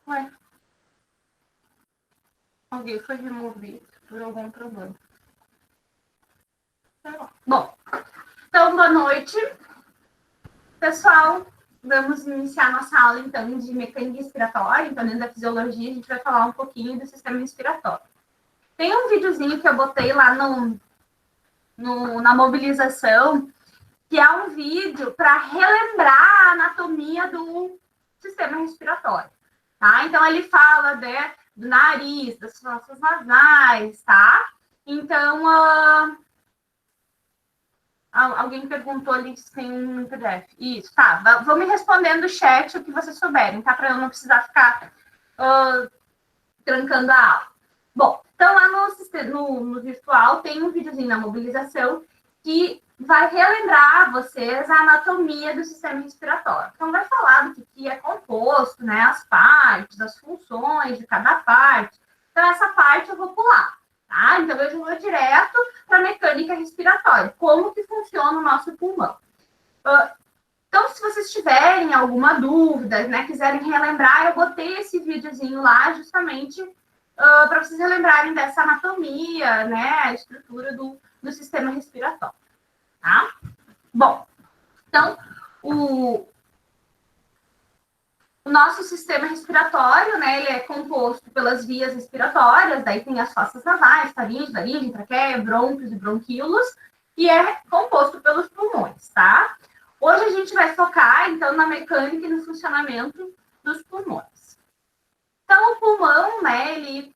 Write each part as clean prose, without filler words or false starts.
Ué. Alguém foi removido por algum problema. Bom, então, boa noite, pessoal. Vamos iniciar nossa aula, então, de mecânica respiratória. Então, dentro da fisiologia, a gente vai falar um pouquinho do sistema respiratório. Tem um videozinho que eu botei lá na mobilização, que é um vídeo para relembrar a anatomia do sistema respiratório, tá? Então, ele fala, né, do nariz, das fossas nasais, tá? Então, alguém perguntou ali se tem um PDF. Isso, tá. Vão me respondendo no chat o que vocês souberem, tá? Para eu não precisar ficar trancando a aula. Bom, então lá no virtual tem um videozinho na mobilização que vai relembrar vocês a anatomia do sistema respiratório. Então, vai falar do que é composto, né? As partes, as funções de cada parte. Então, essa parte eu vou pular, tá? Então, eu vou direto para a mecânica respiratória. Como que funciona o nosso pulmão. Então, se vocês tiverem alguma dúvida, né? Quiserem relembrar, eu botei esse videozinho lá justamente para vocês relembrarem dessa anatomia, né? A estrutura do sistema respiratório. Tá? Bom, então, o nosso sistema respiratório, né, ele é composto pelas vias respiratórias, daí tem as fossas nasais, faringe, laringe, traqueia, brônquios e bronquíolos, e é composto pelos pulmões, tá? Hoje a gente vai focar, então, na mecânica e no funcionamento dos pulmões. Então, o pulmão, né, ele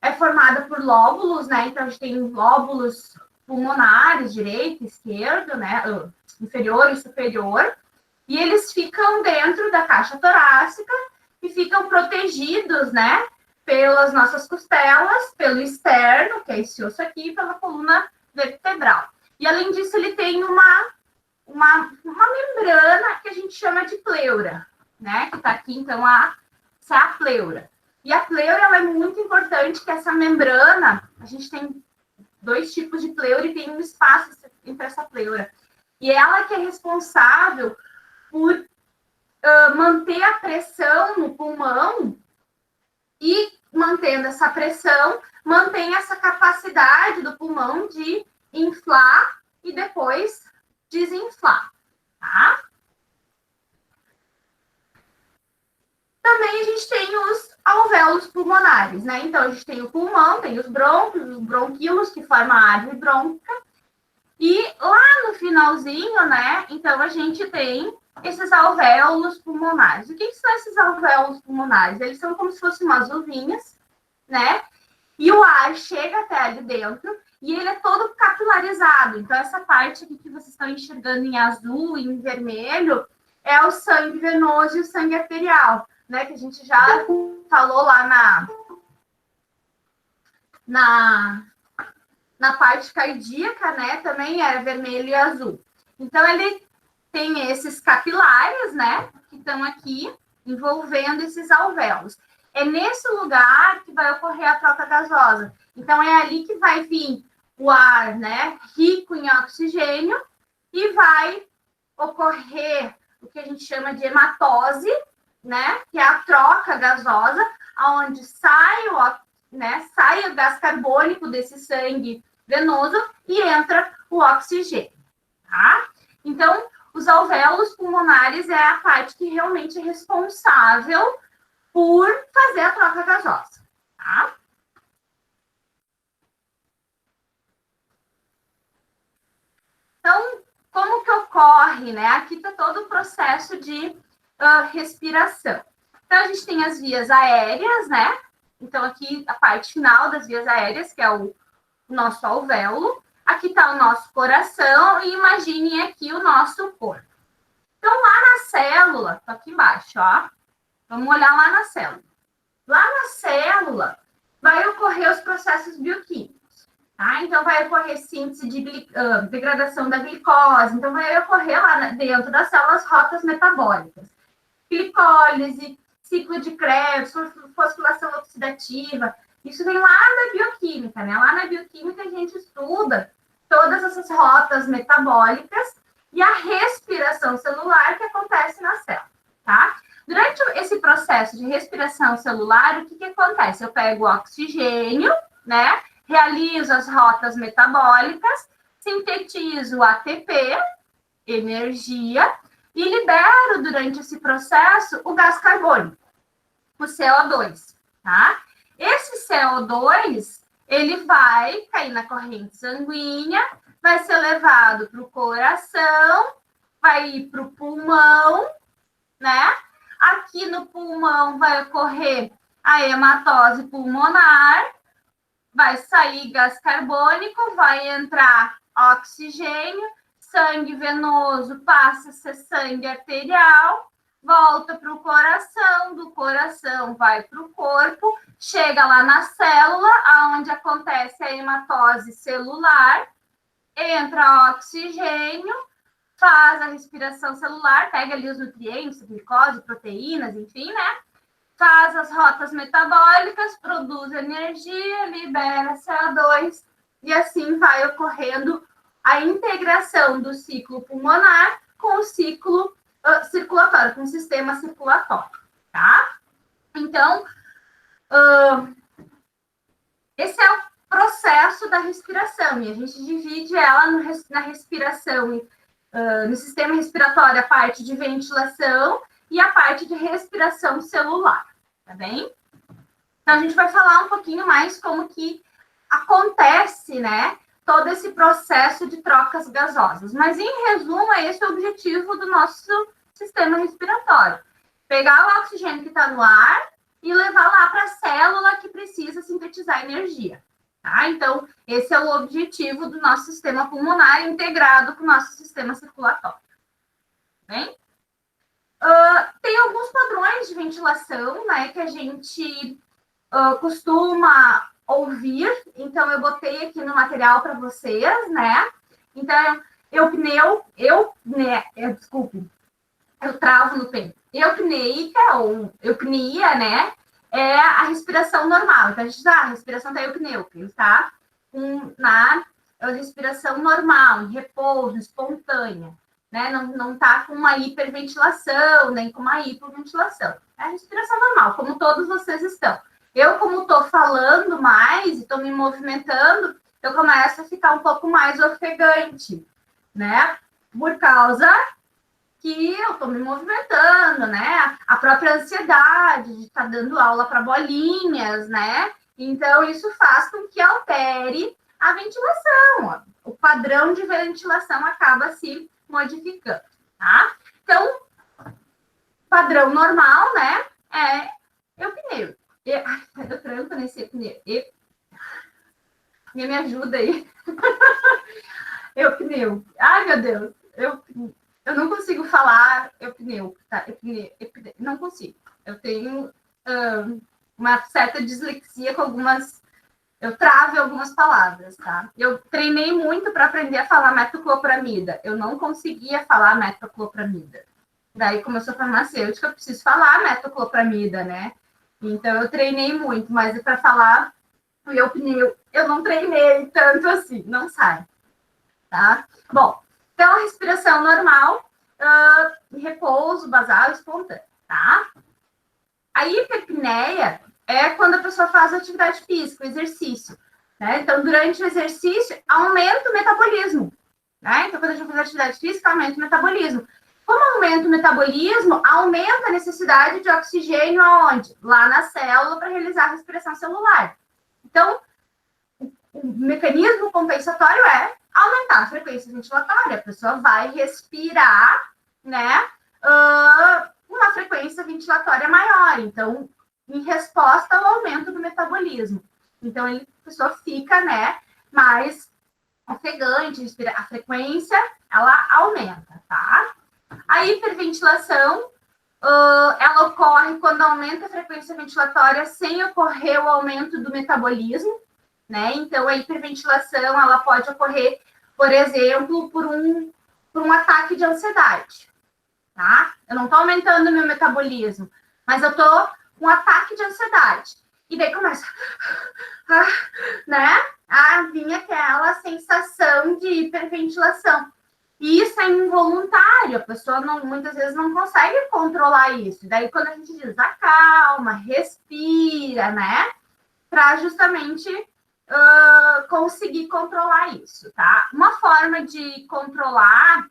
é formado por lóbulos, né, então a gente tem lóbulos pulmonares, direito, esquerdo, né, inferior e superior, e eles ficam dentro da caixa torácica e ficam protegidos, né, pelas nossas costelas, pelo externo, que é esse osso aqui, pela coluna vertebral. E além disso, ele tem uma membrana que a gente chama de pleura, né, que está aqui, então, essa é a pleura. E a pleura, ela é muito importante, que essa membrana, a gente tem 2 tipos de pleura e tem um espaço entre essa pleura. E ela que é responsável por manter a pressão no pulmão e, mantendo essa pressão, mantém essa capacidade do pulmão de inflar e depois desinflar, tá? Também a gente tem os alvéolos pulmonares, né? Então, a gente tem o pulmão, tem os brônquios, os bronquíolos, que formam a árvore brônquica. E lá no finalzinho, né? Então, a gente tem esses alvéolos pulmonares. O que são esses alvéolos pulmonares? Eles são como se fossem umas uvinhas, né? E o ar chega até ali dentro e ele é todo capilarizado. Então, essa parte aqui que vocês estão enxergando em azul e em vermelho é o sangue venoso e o sangue arterial, né? Que a gente já falou lá na parte cardíaca, né? Também é vermelho e azul. Então, ele tem esses capilares, né? Que estão aqui envolvendo esses alvéolos. É nesse lugar que vai ocorrer a troca gasosa. Então, é ali que vai vir o ar, né? Rico em oxigênio e vai ocorrer o que a gente chama de hematose, né? Que é a troca gasosa, onde sai o gás carbônico desse sangue venoso e entra o oxigênio, tá? Então, os alvéolos pulmonares é a parte que realmente é responsável por fazer a troca gasosa, tá? Então, como que ocorre, né? Aqui está todo o processo de respiração. Então, a gente tem as vias aéreas, né? Então, aqui a parte final das vias aéreas, que é o nosso alvéolo. Aqui está o nosso coração e imaginem aqui o nosso corpo. Então, lá na célula, tô aqui embaixo, ó. Vamos olhar lá na célula. Lá na célula vai ocorrer os processos bioquímicos, tá? Então, vai ocorrer síntese de degradação da glicose. Então, vai ocorrer lá dentro das células rotas metabólicas. Glicólise, ciclo de Krebs, fosforilação oxidativa. Isso vem lá na bioquímica, né? Lá na bioquímica a gente estuda todas essas rotas metabólicas e a respiração celular que acontece na célula, tá? Durante esse processo de respiração celular, o que acontece? Eu pego o oxigênio, né? Realizo as rotas metabólicas, sintetizo ATP, energia, e libero durante esse processo o gás carbônico, o CO2, tá? Esse CO2, ele vai cair na corrente sanguínea, vai ser levado para o coração, vai ir para o pulmão, né? Aqui no pulmão vai ocorrer a hematose pulmonar, vai sair gás carbônico, vai entrar oxigênio, sangue venoso passa a ser sangue arterial, volta para o coração, do coração vai para o corpo, chega lá na célula, onde acontece a hematose celular, entra oxigênio, faz a respiração celular, pega ali os nutrientes, glicose, proteínas, enfim, né? Faz as rotas metabólicas, produz energia, libera CO2, e assim vai ocorrendo a integração do ciclo pulmonar com o ciclo circulatório, com o sistema circulatório, tá? Então, esse é o processo da respiração, e a gente divide ela na respiração, no sistema respiratório, a parte de ventilação e a parte de respiração celular, tá bem? Então, a gente vai falar um pouquinho mais como que acontece, né, todo esse processo de trocas gasosas. Mas, em resumo, é esse o objetivo do nosso sistema respiratório. Pegar o oxigênio que está no ar e levar lá para a célula que precisa sintetizar energia. Tá? Então, esse é o objetivo do nosso sistema pulmonar integrado com o nosso sistema circulatório. Bem? Tem alguns padrões de ventilação, né, que a gente costuma ouvir. Então, eu botei aqui no material para vocês, né? Então, eu travo no tempo. Eupneica, ou eupnia, né? É a respiração normal. Então, a gente diz, a respiração da eupneuca, está na respiração normal, em repouso, espontânea, né? Não está com uma hiperventilação, nem com uma hipoventilação. É a respiração normal, como todos vocês estão. Eu, como estou falando mais e estou me movimentando, eu começo a ficar um pouco mais ofegante, né? Por causa que eu estou me movimentando, né? A própria ansiedade de estar dando aula para bolinhas, né? Então, isso faz com que altere a ventilação. O padrão de ventilação acaba se modificando, tá? Então, padrão normal, né? É eupneu. Eu tranco nesse eupneu. Me ajuda aí. Eupneu. Ai, meu Deus. Eu não consigo falar eupneu, tá? Não consigo. Eu tenho uma certa dislexia com algumas... Eu travo algumas palavras, tá? Eu treinei muito para aprender a falar metoclopramida. Eu não conseguia falar metoclopramida. Daí, como eu sou farmacêutica, eu preciso falar metoclopramida, né? Então, eu treinei muito, mas para falar o eupneu, eu não treinei tanto assim, não sai, tá? Bom, então, a respiração normal, repouso, basal, espontâneo, tá? A hiperpneia é quando a pessoa faz atividade física, o exercício, né? Então, durante o exercício, aumenta o metabolismo, né? Então, quando a gente faz atividade física, aumenta o metabolismo. Como aumenta o metabolismo, aumenta a necessidade de oxigênio aonde? Lá na célula para realizar a respiração celular. Então, o mecanismo compensatório é aumentar a frequência ventilatória. A pessoa vai respirar, né, uma frequência ventilatória maior. Então, em resposta ao aumento do metabolismo. Então, a pessoa fica, né, mais ofegante, a frequência, ela aumenta, tá? A hiperventilação, ela ocorre quando aumenta a frequência ventilatória sem ocorrer o aumento do metabolismo, né? Então, a hiperventilação, ela pode ocorrer, por exemplo, por um ataque de ansiedade, tá? Eu não estou aumentando o meu metabolismo, mas eu estou com um ataque de ansiedade. E daí começa, né? A vir aquela sensação de hiperventilação. E isso é involuntário, a pessoa muitas vezes não consegue controlar isso. Daí, quando a gente diz acalma, respira, né? Para justamente conseguir controlar isso, tá? Uma forma de controlar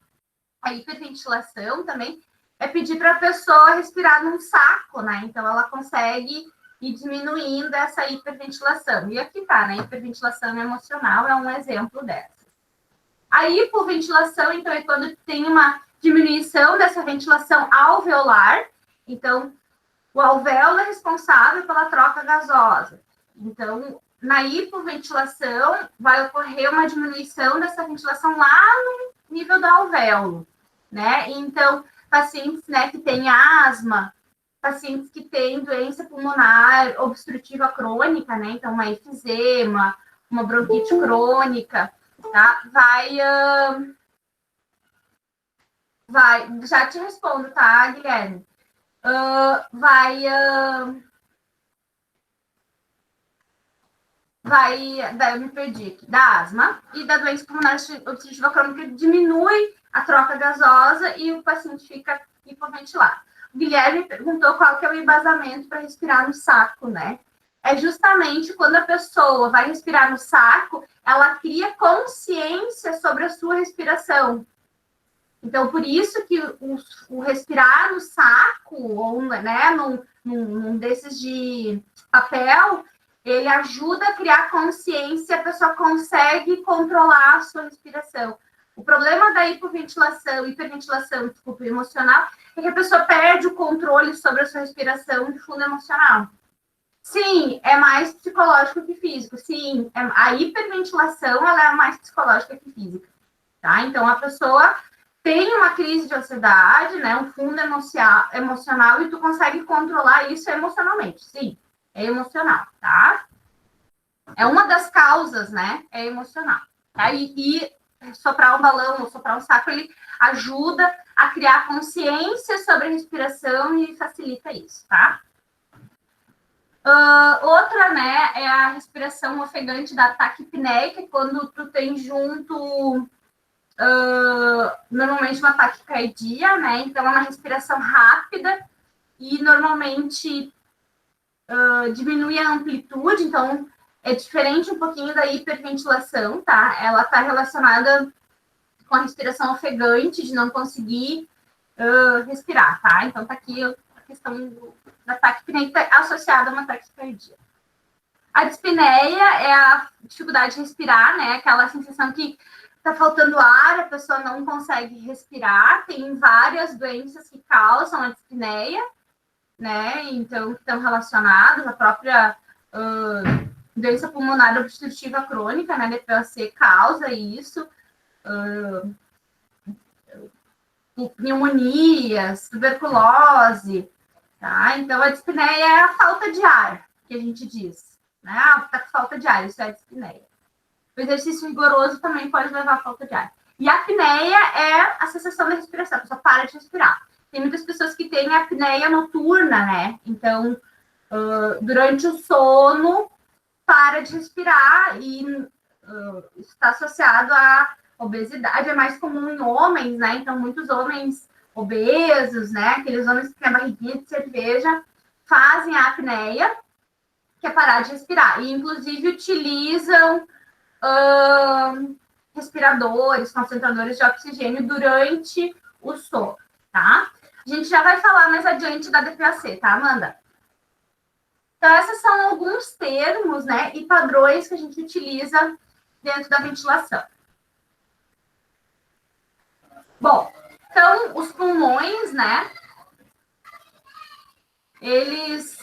a hiperventilação também é pedir para a pessoa respirar num saco, né? Então, ela consegue ir diminuindo essa hiperventilação. E aqui tá, né? Hiperventilação emocional é um exemplo dessa. A hipoventilação, então, é quando tem uma diminuição dessa ventilação alveolar. Então, o alvéolo é responsável pela troca gasosa. Então, na hipoventilação, vai ocorrer uma diminuição dessa ventilação lá no nível do alvéolo, né? Então, pacientes, né, que têm asma, pacientes que têm doença pulmonar obstrutiva crônica, né? Então, uma efizema, uma bronquite crônica, tá? Vai, já te respondo, tá, Guilherme? Daí eu me perdi aqui, da asma e da doença pulmonar obstrutiva crônica, diminui a troca gasosa e o paciente fica hipoventilado. O Guilherme perguntou qual que é o embasamento para respirar no saco, né? É justamente quando a pessoa vai respirar no saco, ela cria consciência sobre a sua respiração. Então, por isso que o respirar no saco, ou né, num desses de papel, ele ajuda a criar consciência, a pessoa consegue controlar a sua respiração. O problema da hiperventilação, desculpa, emocional, é que a pessoa perde o controle sobre a sua respiração de fundo emocional. Sim, é mais psicológico que físico. Sim, a hiperventilação ela é mais psicológica que física. Tá? Então, a pessoa tem uma crise de ansiedade, né, um fundo emocional, e tu consegue controlar isso emocionalmente. Sim, é emocional, tá? É uma das causas, né? É emocional. Tá? E soprar um balão ou soprar um saco, ele ajuda a criar consciência sobre a respiração e facilita isso, tá? Outra, né, é a respiração ofegante da taquipneia, quando tu tem junto normalmente uma taquicardia, né? Então é uma respiração rápida e normalmente diminui a amplitude, então é diferente um pouquinho da hiperventilação, tá? Ela está relacionada com a respiração ofegante, de não conseguir respirar, tá? Então tá aqui a questão da taquipneia associada a uma taquicardia. A dispneia é a dificuldade de respirar, né? Aquela sensação que tá faltando ar, a pessoa não consegue respirar. Tem várias doenças que causam a dispneia, né? Então, que estão relacionadas, a própria doença pulmonar obstrutiva crônica, né? DPOC causa isso. Pneumonias, tuberculose, tá? Então, a dispneia é a falta de ar, que a gente diz, né? Tá com falta de ar, isso é a dispneia. O exercício rigoroso também pode levar à falta de ar. E a apneia é a cessação da respiração, a pessoa para de respirar. Tem muitas pessoas que têm apneia noturna, né? Então, durante o sono, para de respirar e está associado à obesidade. É mais comum em homens, né? Então, muitos homens obesos, né? Aqueles homens que têm a barriguinha de cerveja, fazem a apneia, que é parar de respirar. E, inclusive, utilizam respiradores, concentradores de oxigênio durante o sono, tá? A gente já vai falar mais adiante da DPOC, tá, Amanda? Então, esses são alguns termos, né, e padrões que a gente utiliza dentro da ventilação. Bom, então, os pulmões, né, eles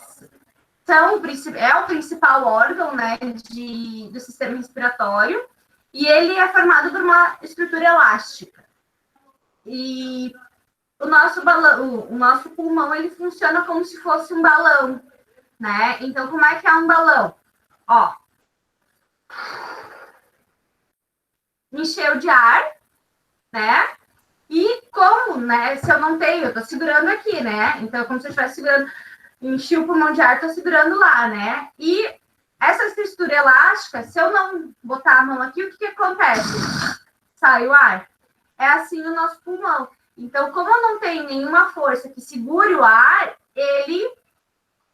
é o principal órgão, né, do sistema respiratório, e ele é formado por uma estrutura elástica. E o nosso pulmão, ele funciona como se fosse um balão, né? Então, como é que é um balão? Ó, encheu de ar, né? E como, né? Se eu não tenho, eu tô segurando aqui, né? Então, como se eu estivesse segurando, enchi o pulmão de ar, tô segurando lá, né? E essa estrutura elástica, se eu não botar a mão aqui, o que acontece? Sai o ar. é assim o nosso pulmão. Então, como não tem nenhuma força que segure o ar, ele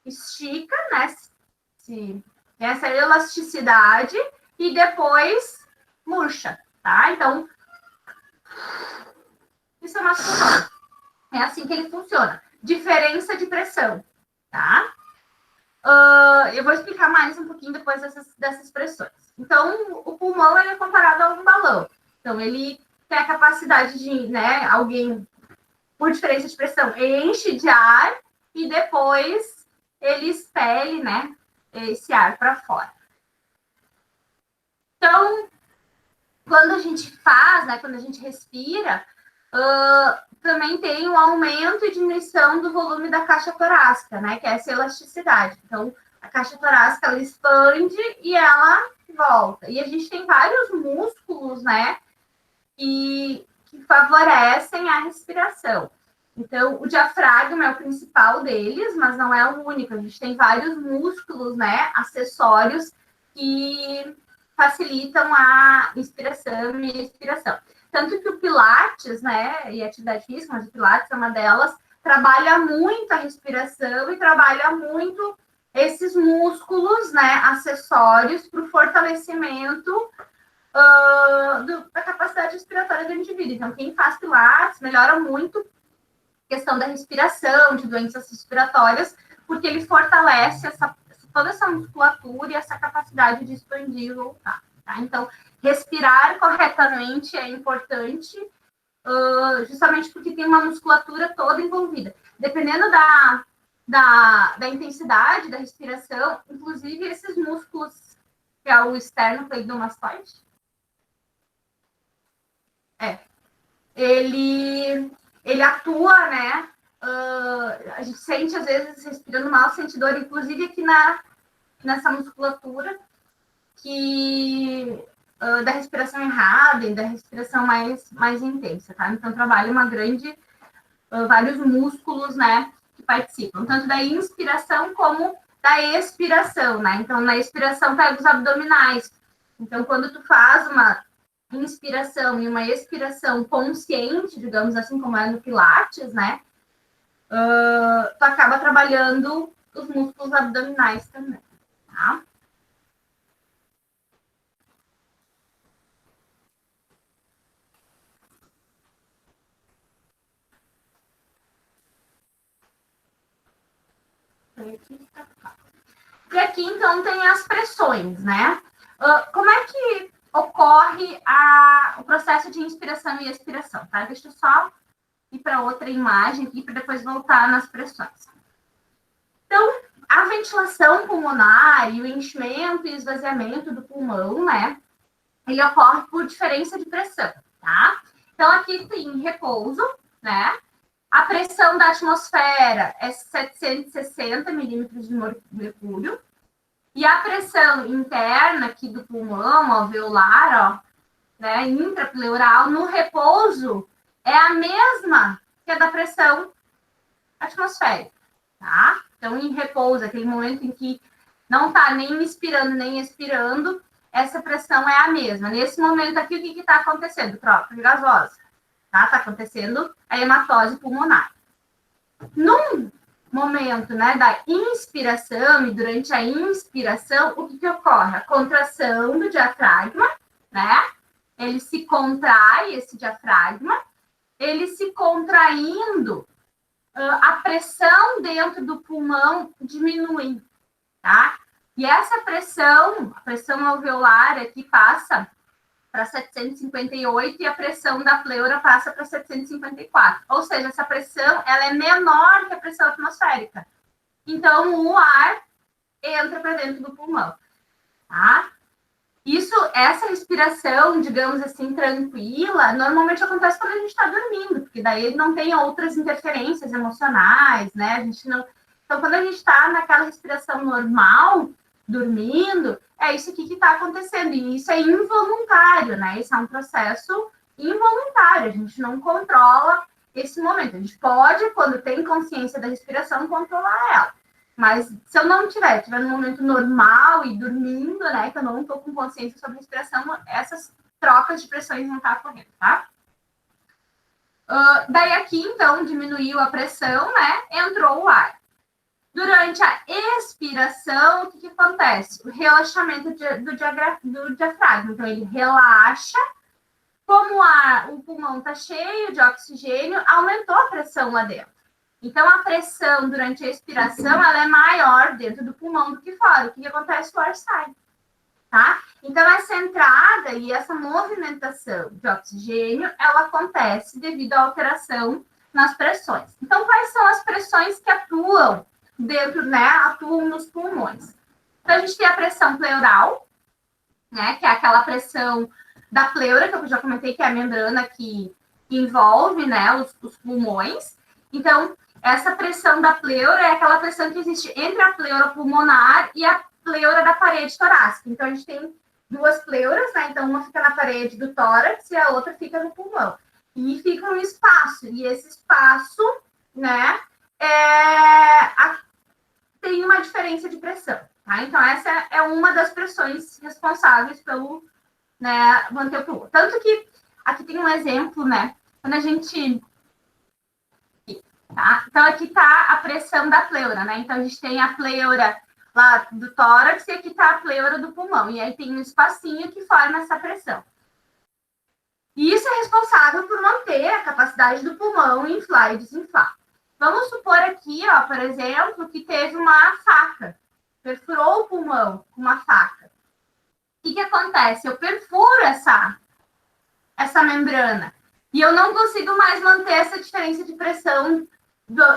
estica, né? Tem essa elasticidade e depois murcha, tá? Então, isso é o nosso pulmão. É assim que ele funciona. Diferença de pressão, tá? Eu vou explicar mais um pouquinho depois dessas pressões. Então, o pulmão ele é comparado a um balão. Então, ele tem a capacidade de, né, alguém, por diferença de pressão, enche de ar e depois ele expele, né, esse ar para fora. Então, quando a gente faz, né, quando a gente respira, também tem um aumento e diminuição do volume da caixa torácica, né, que é essa elasticidade. Então, a caixa torácica, ela expande e ela volta. E a gente tem vários músculos, né, que favorecem a respiração. Então, o diafragma é o principal deles, mas não é o único. A gente tem vários músculos, né, acessórios que facilitam a inspiração e expiração. Tanto que o Pilates, né, e a atividade física, mas o Pilates é uma delas, trabalha muito a respiração e trabalha muito esses músculos, né, acessórios para o fortalecimento da capacidade respiratória do indivíduo. Então, quem faz Pilates melhora muito a questão da respiração, de doenças respiratórias, porque ele fortalece toda essa musculatura e essa capacidade de expandir e voltar. Tá? Então, respirar corretamente é importante, justamente porque tem uma musculatura toda envolvida. Dependendo da intensidade da respiração, inclusive esses músculos, que é o esternocleidomastoide, ele atua, né? A gente sente, às vezes, respirando mal, sente dor, inclusive aqui nessa musculatura, que da respiração errada e da respiração mais intensa, tá? Então, trabalha vários músculos, né, que participam, tanto da inspiração como da expiração, né? Então, na expiração, pega os abdominais. Então, quando tu faz uma inspiração e uma expiração consciente, digamos assim, como é no Pilates, né? Tu acaba trabalhando os músculos abdominais também, tá? E aqui, então, tem as pressões, né? Como é que ocorre o processo de inspiração e expiração, tá? Deixa eu só ir para outra imagem aqui, para depois voltar nas pressões. Então, a ventilação pulmonar e o enchimento e esvaziamento do pulmão, né? Ele ocorre por diferença de pressão, tá? Então, aqui tem repouso, né? A pressão da atmosfera é 760 milímetros de mercúrio. E a pressão interna aqui do pulmão, alveolar, ó, né, intrapleural, no repouso, é a mesma que a da pressão atmosférica, tá? Então, em repouso, aquele momento em que não está nem inspirando nem expirando, essa pressão é a mesma. Nesse momento aqui, o que está acontecendo? Troca de gasosa, tá? Está acontecendo a hematose pulmonar. Num momento, né, da inspiração e durante a inspiração, o que ocorre? A contração do diafragma, né? Ele se contrai, esse diafragma, ele se contraindo, a pressão dentro do pulmão diminui, tá? E essa pressão, a pressão alveolar aqui passa para 758 e a pressão da pleura passa para 754. Ou seja, essa pressão ela é menor que a pressão atmosférica. Então, o ar entra para dentro do pulmão, tá? Essa respiração, digamos assim, tranquila, normalmente acontece quando a gente está dormindo, porque daí não tem outras interferências emocionais, né? A gente não... Então, quando a gente está naquela respiração normal, dormindo, é isso aqui que está acontecendo. E isso é involuntário, né? Isso é um processo involuntário. A gente não controla esse momento. A gente pode, quando tem consciência da respiração, controlar ela. Mas se eu não estiver no momento normal e dormindo, né, que eu não estou com consciência sobre a respiração, essas trocas de pressões não estão ocorrendo, tá? Daí aqui, então, diminuiu a pressão, né? Entrou o ar. Durante a expiração, o que acontece? O relaxamento do diafragma. Então, ele relaxa. Como o pulmão está cheio de oxigênio, aumentou a pressão lá dentro. Então, a pressão durante a expiração, ela é maior dentro do pulmão do que fora. O que acontece? O ar sai. Tá? Então, essa entrada e essa movimentação de oxigênio, ela acontece devido à alteração nas pressões. Então, quais são as pressões que atuam dentro, né? Atuam nos pulmões. Então, a gente tem a pressão pleural, né? Que é aquela pressão da pleura, que eu já comentei, que é a membrana que envolve, né, os pulmões. Então, essa pressão da pleura é aquela pressão que existe entre a pleura pulmonar e a pleura da parede torácica. Então, a gente tem duas pleuras, né? Então, uma fica na parede do tórax e a outra fica no pulmão. E fica um espaço. E esse espaço, né, tem uma diferença de pressão, tá? Então, essa é uma das pressões responsáveis pelo, né, manter o pulmão. Tanto que aqui tem um exemplo, né? Quando a gente... Tá? Então, aqui está a pressão da pleura, né? Então, a gente tem a pleura lá do tórax e aqui está a pleura do pulmão. E aí tem um espacinho que forma essa pressão. E isso é responsável por manter a capacidade do pulmão inflar e desinflar. Vamos supor aqui, ó, por exemplo, que teve uma faca. Perfurou o pulmão com uma faca. O que acontece? Eu perfuro essa membrana. E eu não consigo mais manter essa diferença de pressão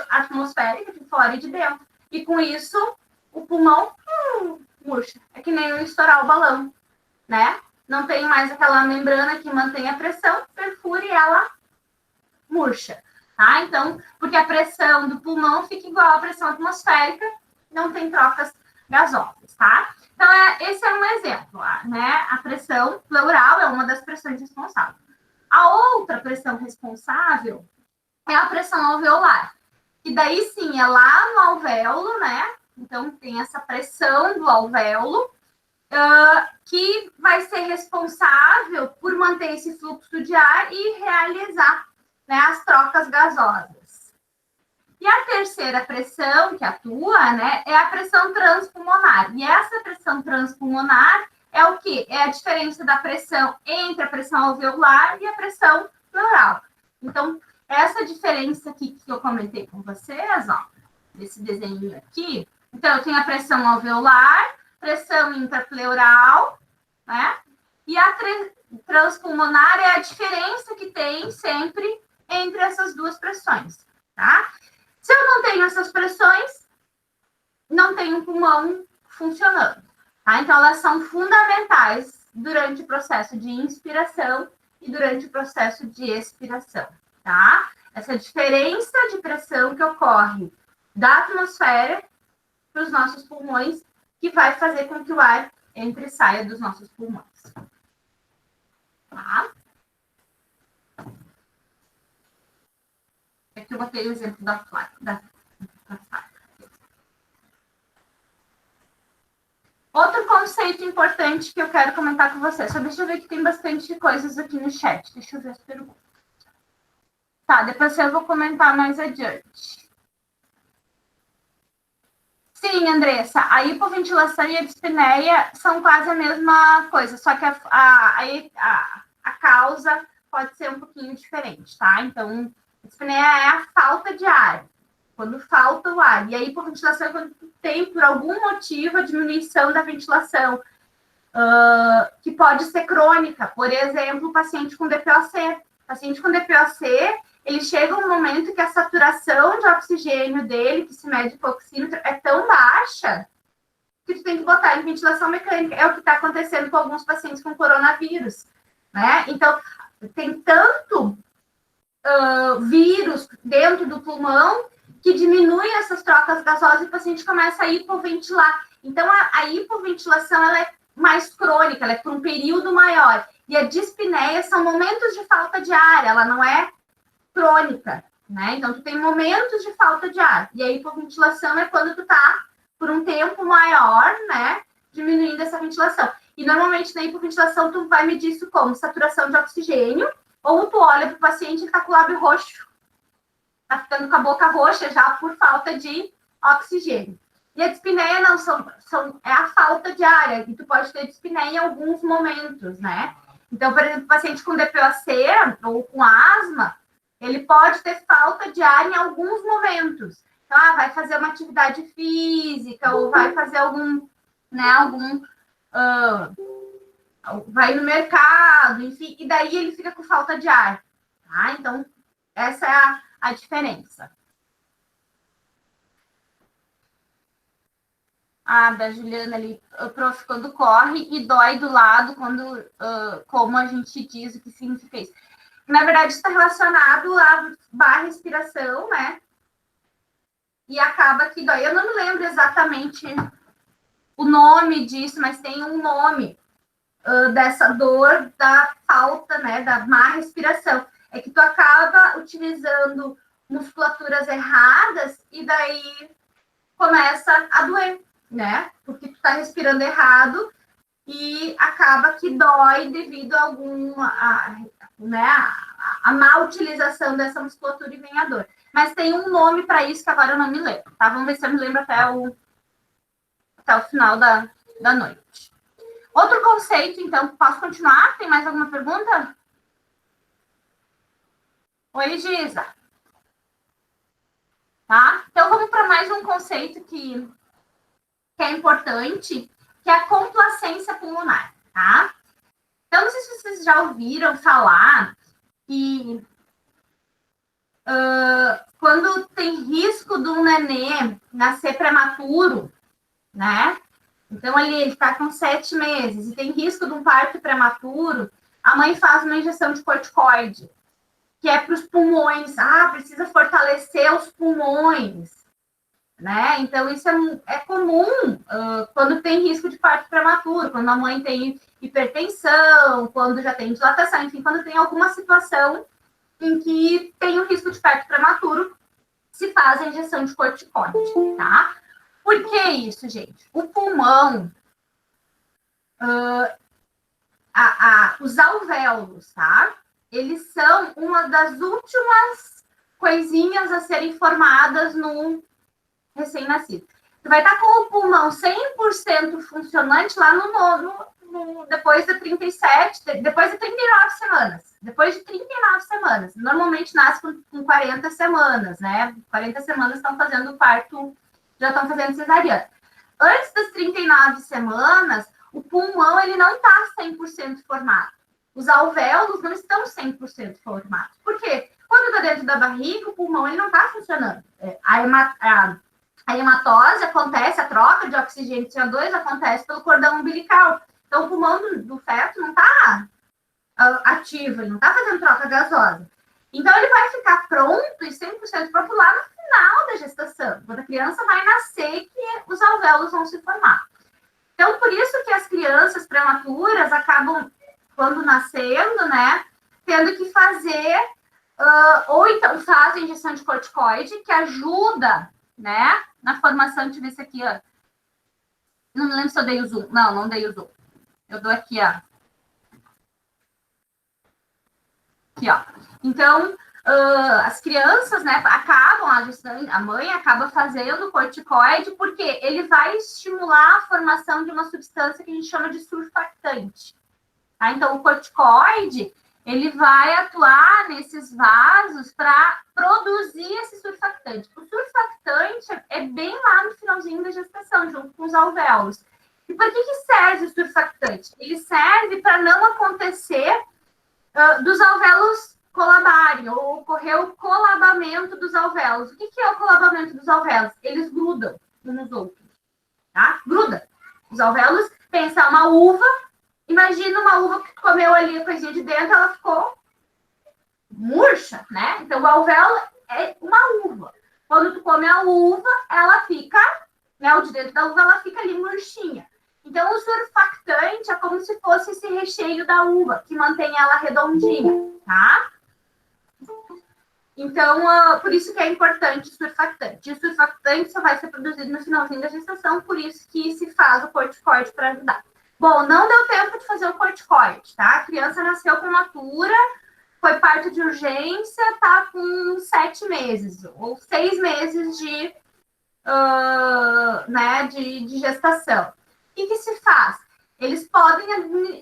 atmosférica de fora e de dentro. E com isso, o pulmão murcha. É que nem eu estourar o balão, né? Não tem mais aquela membrana que mantém a pressão, perfura e ela murcha, tá? Então, porque a pressão do pulmão fica igual à pressão atmosférica, não tem trocas gasosas, tá? Então, esse é um exemplo, né? A pressão pleural é uma das pressões responsáveis. A outra pressão responsável é a pressão alveolar, que daí sim é lá no alvéolo, né? Então, tem essa pressão do alvéolo, que vai ser responsável por manter esse fluxo de ar e realizar, né, as trocas gasosas. E a terceira pressão que atua, né, é a pressão transpulmonar. E essa pressão transpulmonar é o quê? É a diferença da pressão entre a pressão alveolar e a pressão pleural. Então, essa diferença aqui que eu comentei com vocês, ó, desse desenho aqui. Então, eu tenho a pressão alveolar, pressão intrapleural, né? E a transpulmonar é a diferença que tem sempre entre essas duas pressões, tá? Se eu não tenho essas pressões, não tenho um pulmão funcionando, tá? Então, elas são fundamentais durante o processo de inspiração e durante o processo de expiração, tá? Essa diferença de pressão que ocorre da atmosfera para os nossos pulmões, que vai fazer com que o ar entre e saia dos nossos pulmões. Tá? Aqui eu botei o exemplo da faca. Outro conceito importante que eu quero comentar com vocês. Só deixa eu ver que tem bastante coisas aqui no chat. Deixa eu ver as perguntas. Tá, depois eu vou comentar mais adiante. Sim, Andressa, a hipoventilação e a dispneia são quase a mesma coisa, só que a causa pode ser um pouquinho diferente, tá? Então, a dispneia é a falta de ar, quando falta o ar. E a hipoventilação é quando tem, por algum motivo, a diminuição da ventilação, que pode ser crônica. Por exemplo, o paciente com DPOC. O paciente com DPOC, ele chega um momento que a saturação de oxigênio dele, que se mede com oxímetro, é tão baixa que tu tem que botar em ventilação mecânica. É o que está acontecendo com alguns pacientes com coronavírus, né? Então, tem tanto vírus dentro do pulmão que diminui essas trocas gasosas e o paciente começa a hipoventilar. Então, a hipoventilação, ela é mais crônica, ela é por um período maior. E a dispneia são momentos de falta de ar, ela não é crônica, né? Então, tu tem momentos de falta de ar. E a hipoventilação é quando tu tá por um tempo maior, né? Diminuindo essa ventilação. E, normalmente, na hipoventilação, tu vai medir isso como saturação de oxigênio Ou tu olha para o paciente que tá com o lábio roxo, tá ficando com a boca roxa já por falta de oxigênio. E a dispneia não, é a falta de ar, e tu pode ter dispneia em alguns momentos, né? Então, por exemplo, o paciente com DPOC ou com asma, ele pode ter falta de ar em alguns momentos. Então, vai fazer uma atividade física ou vai fazer vai no mercado, enfim, e daí ele fica com falta de ar, tá? Então, essa é a diferença. Da Juliana ali, prof, quando corre e dói do lado, quando, como a gente diz, o que significa isso? Na verdade, está relacionado à respiração, né? E acaba que dói. Eu não me lembro exatamente o nome disso, mas tem um nome dessa dor da falta, né? Da má respiração. É que tu acaba utilizando musculaturas erradas e daí começa a doer, né? Porque tu tá respirando errado e acaba que dói devido a a má utilização dessa musculatura e vem a dor. Mas tem um nome para isso que agora eu não me lembro, tá? Vamos ver se eu me lembro até o final da noite. Outro conceito, então, posso continuar? Tem mais alguma pergunta? Oi, Giza. Tá? Então, vamos para mais um conceito que é importante, que é a complacência pulmonar, tá? Então, não sei se vocês já ouviram falar que quando tem risco do nenê nascer prematuro, né? Então, ele está com 7 meses e tem risco de um parto prematuro, a mãe faz uma injeção de corticoide, que é para os pulmões. Precisa fortalecer os pulmões, né? Então, isso é comum quando tem risco de parto prematuro, quando a mãe tem hipertensão, quando já tem dilatação, enfim, quando tem alguma situação em que tem o risco de parto prematuro, se faz a injeção de corticoide, tá? Por que isso, gente? O pulmão, os alvéolos, tá? Eles são uma das últimas coisinhas a serem formadas no recém-nascido. Tu vai estar com o pulmão 100% funcionante lá depois de 37, depois de 39 semanas. Depois de 39 semanas. Normalmente nasce com 40 semanas, né? 40 semanas estão fazendo parto, já estão fazendo cesariana. Antes das 39 semanas, o pulmão ele não está 100% formado. Os alvéolos não estão 100% formados. Por quê? Quando está dentro da barriga, o pulmão ele não está funcionando. A hematose acontece, a troca de oxigênio e CO2 acontece pelo cordão umbilical. Então, o pulmão do feto não está ativo, ele não está fazendo troca gasosa. Então, ele vai ficar pronto e 100% pronto lá no final da gestação, quando a criança vai nascer, que os alvéolos vão se formar. Então, por isso que as crianças prematuras acabam, quando nascendo, né, tendo que fazer, ou então fazem injeção de corticoide, que ajuda, né, na formação. Deixa eu ver se aqui, ó. Não me lembro se eu dei o zoom. Não dei o zoom. Eu dou aqui, ó. Aqui, ó. Então, as crianças, né, a mãe acaba fazendo corticoide, porque ele vai estimular a formação de uma substância que a gente chama de surfactante. Tá? Então, o corticoide, ele vai atuar nesses vasos para produzir esse surfactante. O surfactante é bem lá no finalzinho da gestação, junto com os alvéolos. E por que serve o surfactante? Ele serve para não acontecer dos alvéolos colabarem, ou ocorrer o colabamento dos alvéolos. O que é o colabamento dos alvéolos? Eles grudam uns nos outros, tá? Gruda. Os alvéolos, pensa uma uva, imagina uma uva que comeu ali a coisinha de dentro, ela ficou murcha, né? Então, o alvéolo é uma uva. Quando tu come a uva, ela fica, né? O de dentro da uva, ela fica ali murchinha. Então, o surfactante é como se fosse esse recheio da uva, que mantém ela redondinha, tá? Então, por isso que é importante o surfactante. E o surfactante só vai ser produzido no finalzinho da gestação, por isso que se faz o corticoide para ajudar. Bom, não deu tempo de fazer o corticoide, tá? A criança nasceu prematura, foi parto de urgência, tá com 7 meses, ou 6 meses de gestação. O que se faz? Eles podem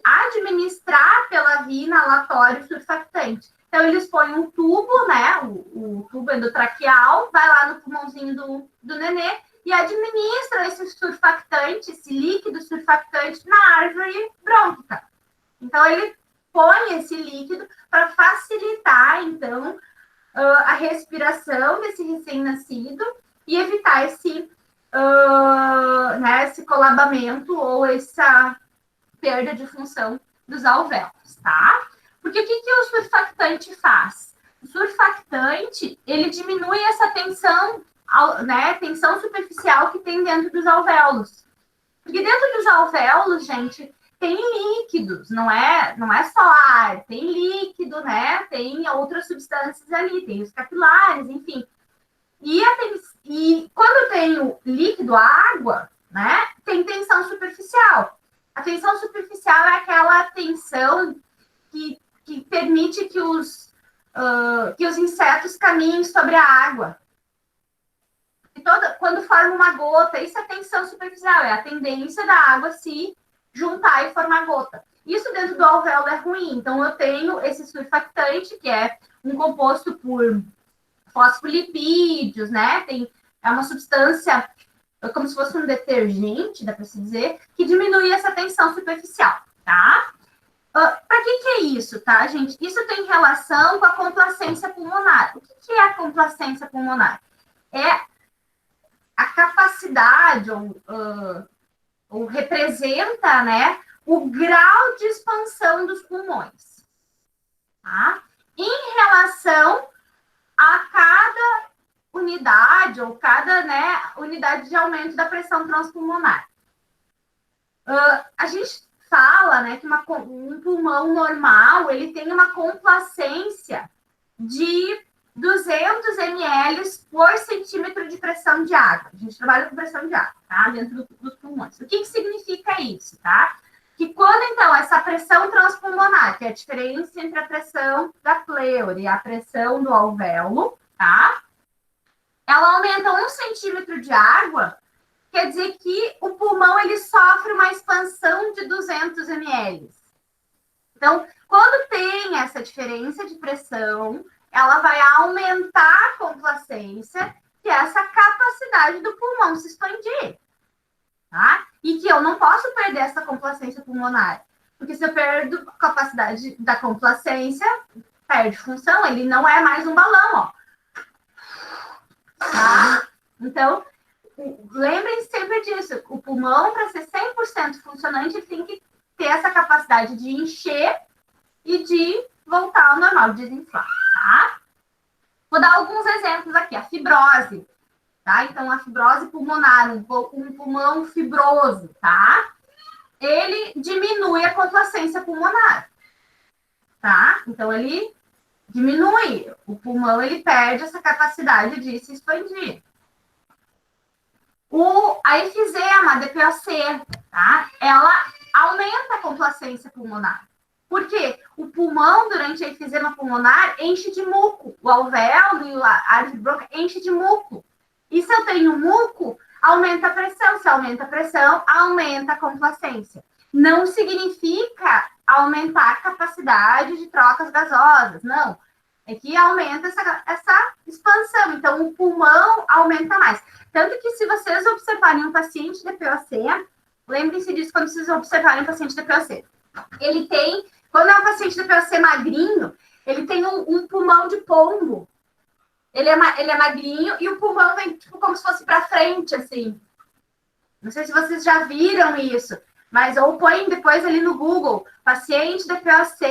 administrar pela via inalatória o surfactante. Então, eles põem um tubo, né, o tubo endotraqueal, vai lá no pulmãozinho do nenê e administra esse surfactante, esse líquido surfactante na árvore brônquica. Então, ele põe esse líquido para facilitar, então, a respiração desse recém-nascido e evitar esse colabamento ou essa perda de função dos alvéolos, tá? Porque o que o surfactante faz? O surfactante, ele diminui essa tensão, né, tensão superficial que tem dentro dos alvéolos. Porque dentro dos alvéolos, gente, tem líquidos, não é só ar, tem líquido, né? Tem outras substâncias ali, tem os capilares, enfim. E quando tem o líquido, água, né? Tem tensão superficial. A tensão superficial é aquela tensão que permite que os insetos caminhem sobre a água. Quando forma uma gota, isso é tensão superficial, é a tendência da água se juntar e formar gota. Isso dentro do alvéolo é ruim. Então, eu tenho esse surfactante, que é um composto por fosfolipídios, né? É uma substância, como se fosse um detergente, dá para se dizer, que diminui essa tensão superficial, tá? Para que é isso, tá, gente? Isso tem relação com a complacência pulmonar. O que é a complacência pulmonar? É a capacidade, ou representa, né, o grau de expansão dos pulmões, tá? Em relação a cada unidade, ou cada, né, unidade de aumento da pressão transpulmonar. A gente fala, né, que um pulmão normal, ele tem uma complacência de 200 ml por centímetro de pressão de água. A gente trabalha com pressão de água, tá? Dentro dos pulmões. O que significa isso, tá? Que quando, então, essa pressão transpulmonar, que é a diferença entre a pressão da pleura e a pressão do alvéolo, tá? Ela aumenta 1 centímetro de água, quer dizer que o pulmão, ele sofre uma expansão de 200 ml. Então, quando tem essa diferença de pressão, ela vai aumentar a complacência, que é essa capacidade do pulmão se expandir, tá? E que eu não posso perder essa complacência pulmonar, porque se eu perdo a capacidade da complacência, perde função, ele não é mais um balão, ó. Tá? Então, lembrem sempre disso, o pulmão, para ser 100% funcionante, ele tem que ter essa capacidade de encher e de voltar ao normal, de desinflar, tá? Vou dar alguns exemplos aqui. A fibrose, tá? Então, a fibrose pulmonar, um pulmão fibroso, tá? Ele diminui a complacência pulmonar, tá? Então, ele diminui. O pulmão, ele perde essa capacidade de se expandir. A efizema, a DPOC, tá? Ela aumenta a complacência pulmonar. Por quê? O pulmão, durante a efizema pulmonar, enche de muco. O alvéolo e a árvore bronca enche de muco. E se eu tenho muco, aumenta a pressão. Se aumenta a pressão, aumenta a complacência. Não significa aumentar a capacidade de trocas gasosas, não. É que aumenta essa expansão. Então, o pulmão aumenta mais. Tanto que, se vocês observarem um paciente de POC, lembrem-se disso quando vocês observarem um paciente de POC. Ele tem, quando é um paciente de POC magrinho, ele tem um pulmão de pombo. Ele é magrinho e o pulmão vem tipo como se fosse para frente, assim. Não sei se vocês já viram isso, mas ou põem depois ali no Google, paciente de POC,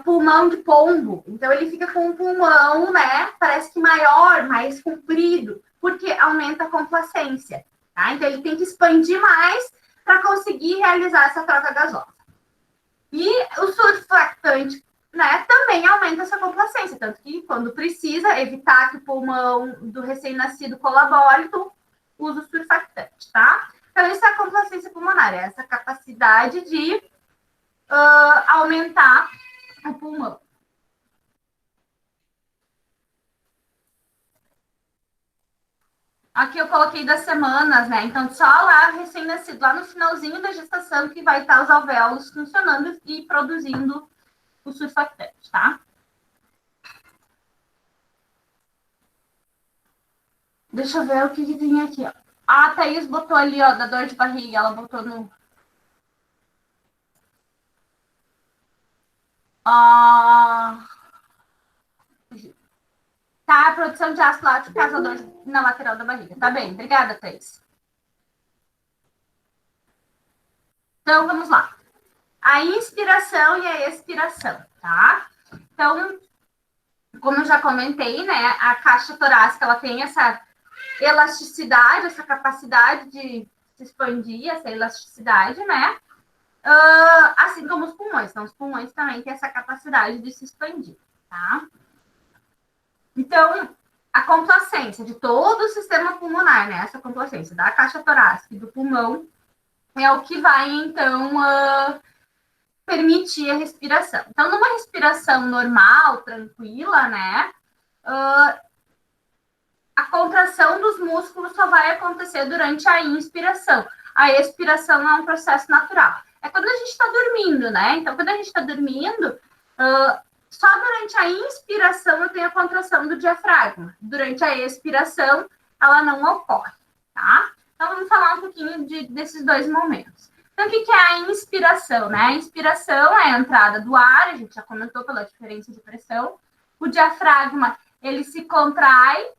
pulmão de pombo. Então, ele fica com um pulmão, né, parece que maior, mais comprido, porque aumenta a complacência, tá? Então, ele tem que expandir mais para conseguir realizar essa troca gasosa. E o surfactante, né, também aumenta essa complacência, tanto que quando precisa evitar que o pulmão do recém-nascido colabore, tu usa o surfactante, tá? Então, isso é a complacência pulmonar, é essa capacidade de aumentar o pulmão. Aqui eu coloquei das semanas, né? Então, só lá recém-nascido, lá no finalzinho da gestação, que vai estar os alvéolos funcionando e produzindo o surfactante, tá? Deixa eu ver o que tem aqui, ó. A Thaís botou ali, ó, da dor de barriga, ela botou no... Ah, tá, a produção de ácido lático causa dor na lateral da barriga. Tá bem, obrigada, Thaís. Então, vamos lá. A inspiração e a expiração, tá? Então, como eu já comentei, né, a caixa torácica, ela tem essa elasticidade, essa capacidade de se expandir, essa elasticidade, né? Assim como os pulmões. Então, os pulmões também têm essa capacidade de se expandir, tá? Então, a complacência de todo o sistema pulmonar, né? Essa complacência da caixa torácica e do pulmão é o que vai, então, permitir a respiração. Então, numa respiração normal, tranquila, né? A contração dos músculos só vai acontecer durante a inspiração. A expiração é um processo natural. É quando a gente está dormindo, né? Então, quando a gente está dormindo, só durante a inspiração eu tenho a contração do diafragma. Durante a expiração, ela não ocorre, tá? Então, vamos falar um pouquinho desses dois momentos. Então, o que é a inspiração, né? A inspiração é a entrada do ar, a gente já comentou pela diferença de pressão. O diafragma, ele se contrai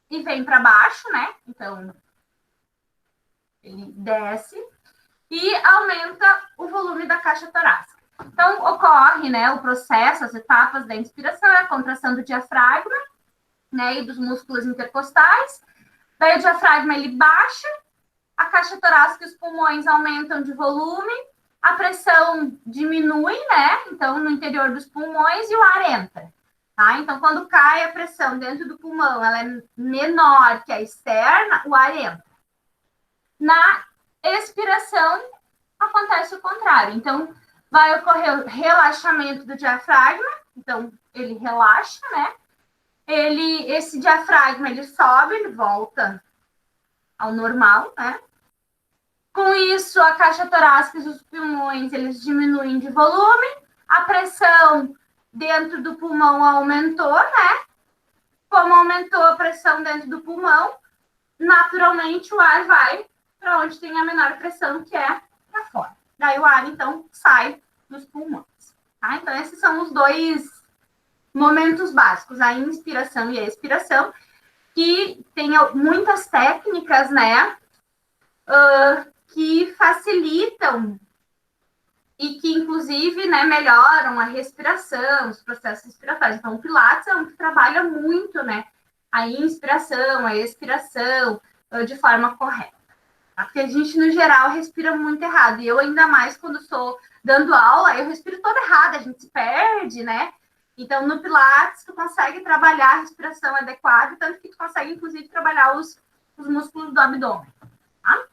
e vem para baixo, né? Então, ele desce e aumenta o volume da caixa torácica. Então, ocorre, né, o processo, as etapas da inspiração, a contração do diafragma, né, e dos músculos intercostais. Daí o diafragma, ele baixa, a caixa torácica e os pulmões aumentam de volume, a pressão diminui, né, então, no interior dos pulmões e o ar entra. Tá? Então, quando cai a pressão dentro do pulmão, ela é menor que a externa, o ar entra. Na expiração, acontece o contrário. Então, vai ocorrer o relaxamento do diafragma. Então, ele relaxa, né? Esse diafragma, ele sobe, ele volta ao normal, né? Com isso, a caixa torácica e os pulmões, eles diminuem de volume. A pressão dentro do pulmão aumentou, né? Como aumentou a pressão dentro do pulmão, naturalmente o ar vai para onde tem a menor pressão, que é para fora. Daí o ar, então, sai dos pulmões. Tá? Então, esses são os dois momentos básicos, a inspiração e a expiração, que tem muitas técnicas, né, que facilitam e que, inclusive, né, melhoram a respiração, os processos respiratórios. Então, o Pilates é um que trabalha muito, né, a inspiração, a expiração, de forma correta. Tá? Porque a gente, no geral, respira muito errado. E eu, ainda mais, quando estou dando aula, eu respiro toda errada, a gente se perde, né? Então, no Pilates, tu consegue trabalhar a respiração adequada, tanto que tu consegue, inclusive, trabalhar os músculos do abdômen. Tá?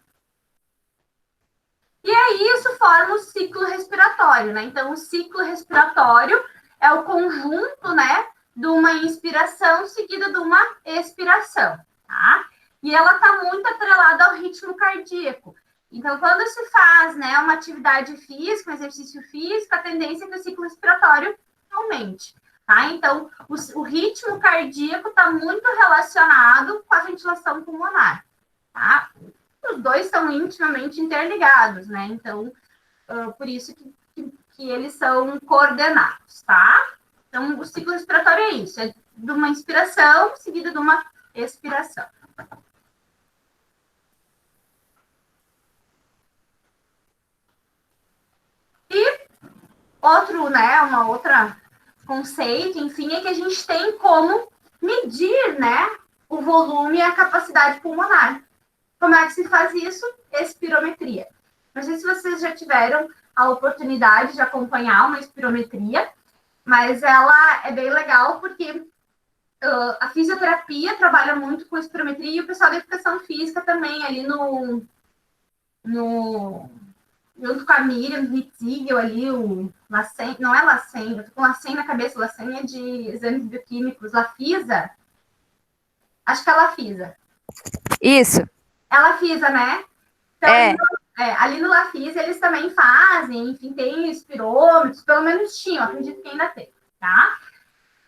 E aí, isso forma o ciclo respiratório, né? Então, o ciclo respiratório é o conjunto, né, de uma inspiração seguida de uma expiração, tá? E ela está muito atrelada ao ritmo cardíaco. Então, quando se faz, né, uma atividade física, um exercício físico, a tendência é que o ciclo respiratório aumente, tá? Então, o ritmo cardíaco está muito relacionado com a ventilação pulmonar, tá? Os dois são intimamente interligados, né? Então, por isso que eles são coordenados, tá? Então, o ciclo respiratório é isso, é de uma inspiração seguida de uma expiração. E outro, né, uma outra conceito, enfim, é que a gente tem como medir, né, o volume e a capacidade pulmonar. Como é que se faz isso? Espirometria. Não sei se vocês já tiveram a oportunidade de acompanhar uma espirometria, mas ela é bem legal porque a fisioterapia trabalha muito com espirometria e o pessoal da educação física também, ali junto com a Miriam Hitzigel ali, o Lacen, não é Lacen, eu tô com Lacen na cabeça, Lacen é de exames bioquímicos, Lafisa, acho que é Lafisa. Isso. É Lafisa, né? Então, ali no Lafisa, eles também fazem, enfim, tem espirômetros, pelo menos tinham, acredito que ainda tem, tá?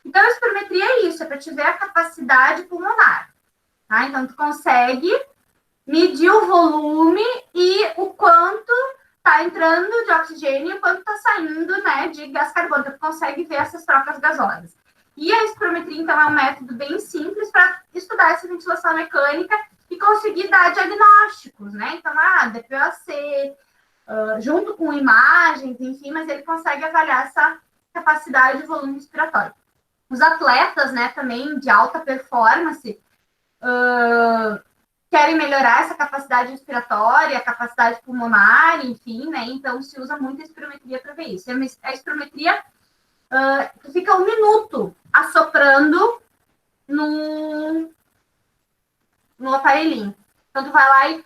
Então, a espirometria é isso, é para te ver a capacidade pulmonar, tá? Então, tu consegue medir o volume e o quanto está entrando de oxigênio e o quanto está saindo, né, de gás carbônico. Tu consegue ver essas trocas gasosas. E a espirometria, então, é um método bem simples para estudar essa ventilação mecânica e conseguir dar diagnósticos, né? Então, DPOC, junto com imagens, enfim, mas ele consegue avaliar essa capacidade de volume respiratório. Os atletas, né, também de alta performance, querem melhorar essa capacidade respiratória, capacidade pulmonar, enfim, né? Então se usa muito a espirometria para ver isso. A espirometria fica 1 minuto assoprando no aparelhinho. Então tu vai lá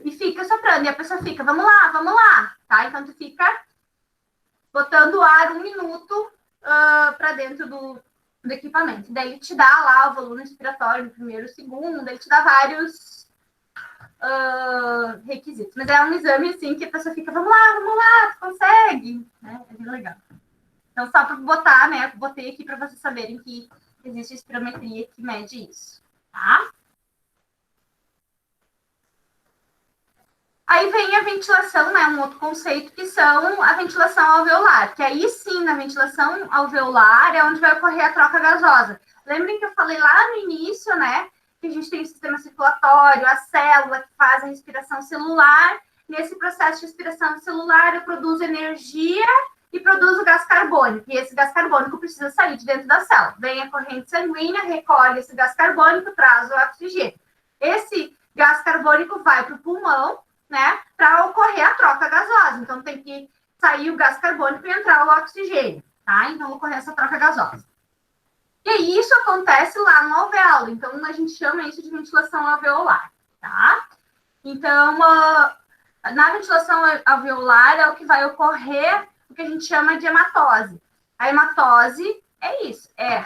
e fica soprando, e a pessoa fica, vamos lá, tá? Então tu fica botando o ar 1 minuto para dentro do equipamento. Daí ele te dá lá o volume respiratório no primeiro, segundo, ele te dá vários requisitos. Mas é um exame assim que a pessoa fica, vamos lá, tu consegue. Né? É bem legal. Então, só para botar, né? Botei aqui para vocês saberem que existe espirometria que mede isso. Tá? Aí vem a ventilação, né? Um outro conceito que são a ventilação alveolar, que aí sim, na ventilação alveolar é onde vai ocorrer a troca gasosa. Lembrem que eu falei lá no início, né? Que a gente tem o sistema circulatório, a célula que faz a respiração celular. Nesse processo de respiração celular, eu produzo energia e produzo gás carbônico. E esse gás carbônico precisa sair de dentro da célula. Vem a corrente sanguínea, recolhe esse gás carbônico, traz o oxigênio. Esse gás carbônico vai para o pulmão, né, para ocorrer a troca gasosa. Então, tem que sair o gás carbônico e entrar o oxigênio, tá? Então, ocorrer essa troca gasosa. E aí, isso acontece lá no alvéolo. Então, a gente chama isso de ventilação alveolar, tá? Então, na ventilação alveolar é o que vai ocorrer o que a gente chama de hematose. A hematose é isso, é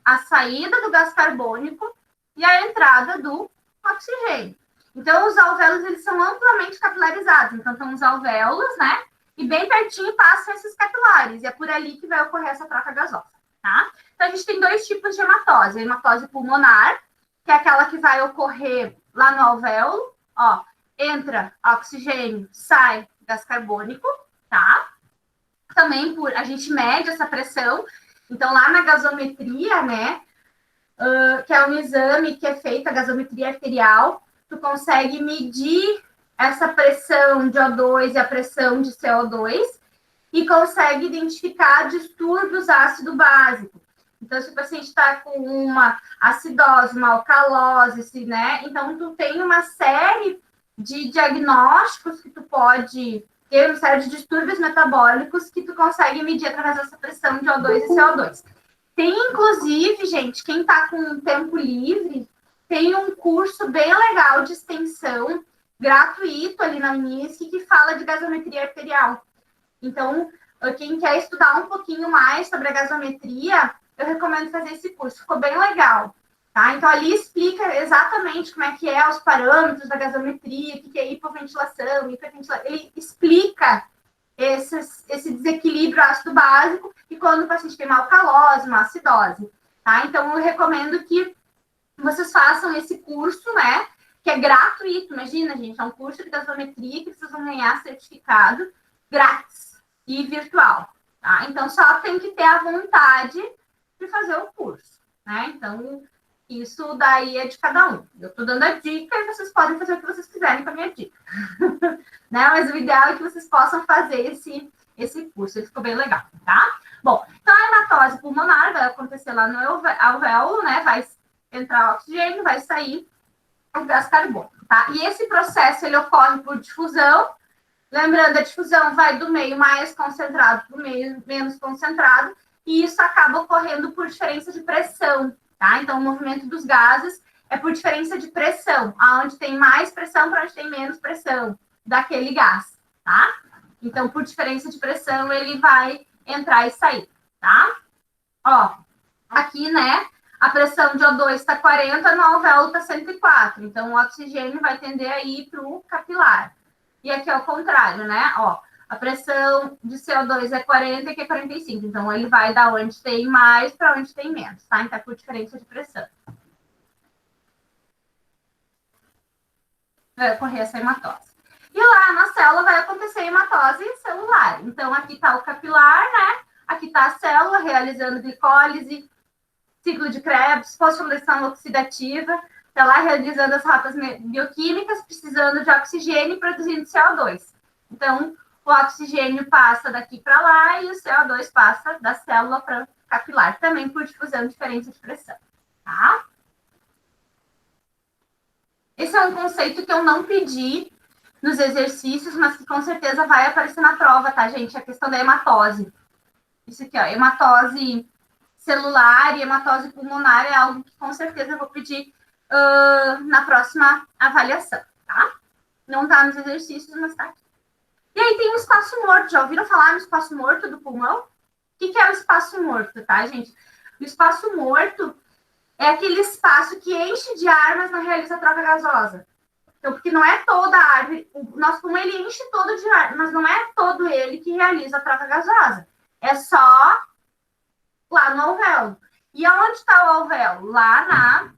a saída do gás carbônico e a entrada do oxigênio. Então, os alvéolos, eles são amplamente capilarizados. Então, são os alvéolos, né? E bem pertinho passam esses capilares. E é por ali que vai ocorrer essa troca gasosa, tá? Então, a gente tem 2 tipos de hematose. A hematose pulmonar, que é aquela que vai ocorrer lá no alvéolo. Ó, entra oxigênio, sai gás carbônico, tá? Também a gente mede essa pressão. Então, lá na gasometria, né? Que é um exame que é feito, a gasometria arterial, tu consegue medir essa pressão de O2 e a pressão de CO2 e consegue identificar distúrbios ácido-básico. Então, se o paciente está com uma acidose, uma alcalose, né? Então, tu tem uma série de diagnósticos que tu pode ter, uma série de distúrbios metabólicos que tu consegue medir através dessa pressão de O2 e CO2. Tem, inclusive, gente, quem está com tempo livre, tem um curso bem legal de extensão, gratuito ali na Unisc, que fala de gasometria arterial. Então, quem quer estudar um pouquinho mais sobre a gasometria, eu recomendo fazer esse curso. Ficou bem legal, tá? Então, ali explica exatamente como é que é os parâmetros da gasometria, o que é hipoventilação, hiperventilação. Ele explica esse desequilíbrio ácido básico e quando o paciente tem uma alcalose, uma acidose, tá? Então, eu recomendo que vocês façam esse curso, né? Que é gratuito, imagina, gente, é um curso de gasometria que vocês vão ganhar certificado grátis e virtual, tá? Então, só tem que ter a vontade de fazer o curso, né? Então, isso daí é de cada um. Eu tô dando a dica e vocês podem fazer o que vocês quiserem com a minha dica. Né? Mas o ideal é que vocês possam fazer esse curso, ele ficou bem legal, tá? Bom, então a hematose pulmonar vai acontecer lá no alvéolo, né? Vai entrar oxigênio, vai sair o gás carbônico, tá? E esse processo, ele ocorre por difusão. Lembrando, a difusão vai do meio mais concentrado para o meio menos concentrado, e isso acaba ocorrendo por diferença de pressão, tá? Então, o movimento dos gases é por diferença de pressão, aonde tem mais pressão para onde tem menos pressão daquele gás, tá? Então, por diferença de pressão, ele vai entrar e sair, tá? Ó, aqui, né, A pressão de O2 está 40, no alvéolo está 104. Então, o oxigênio vai tender a ir para o capilar. E aqui é o contrário, né? Ó, a pressão de CO2 é 40 e aqui é 45. Então, ele vai da onde tem mais para onde tem menos, tá? Então, é por diferença de pressão. Vai ocorrer essa hematose. E lá na célula vai acontecer a hematose celular. Então, aqui está o capilar, né? Aqui está a célula realizando glicólise, ciclo de Krebs, fosforilação oxidativa, está lá realizando as rotas bioquímicas, precisando de oxigênio e produzindo CO2. Então, o oxigênio passa daqui para lá e o CO2 passa da célula para o capilar, também por difusão de diferença de pressão, tá? Esse é um conceito que eu não pedi nos exercícios, mas que com certeza vai aparecer na prova, tá, gente? A questão da hematose. Isso aqui, ó, hematose celular e hematose pulmonar é algo que com certeza eu vou pedir na próxima avaliação, tá? Não tá nos exercícios, mas tá aqui. E aí tem o espaço morto. Já ouviram falar no espaço morto do pulmão? O que é o espaço morto, tá, gente? O espaço morto é aquele espaço que enche de ar, mas não realiza troca gasosa. Então, porque não é toda a árvore, o nosso pulmão ele enche todo de ar, mas não é todo ele que realiza a troca gasosa. É só lá no alvéolo. E aonde está o alvéolo? Lá na...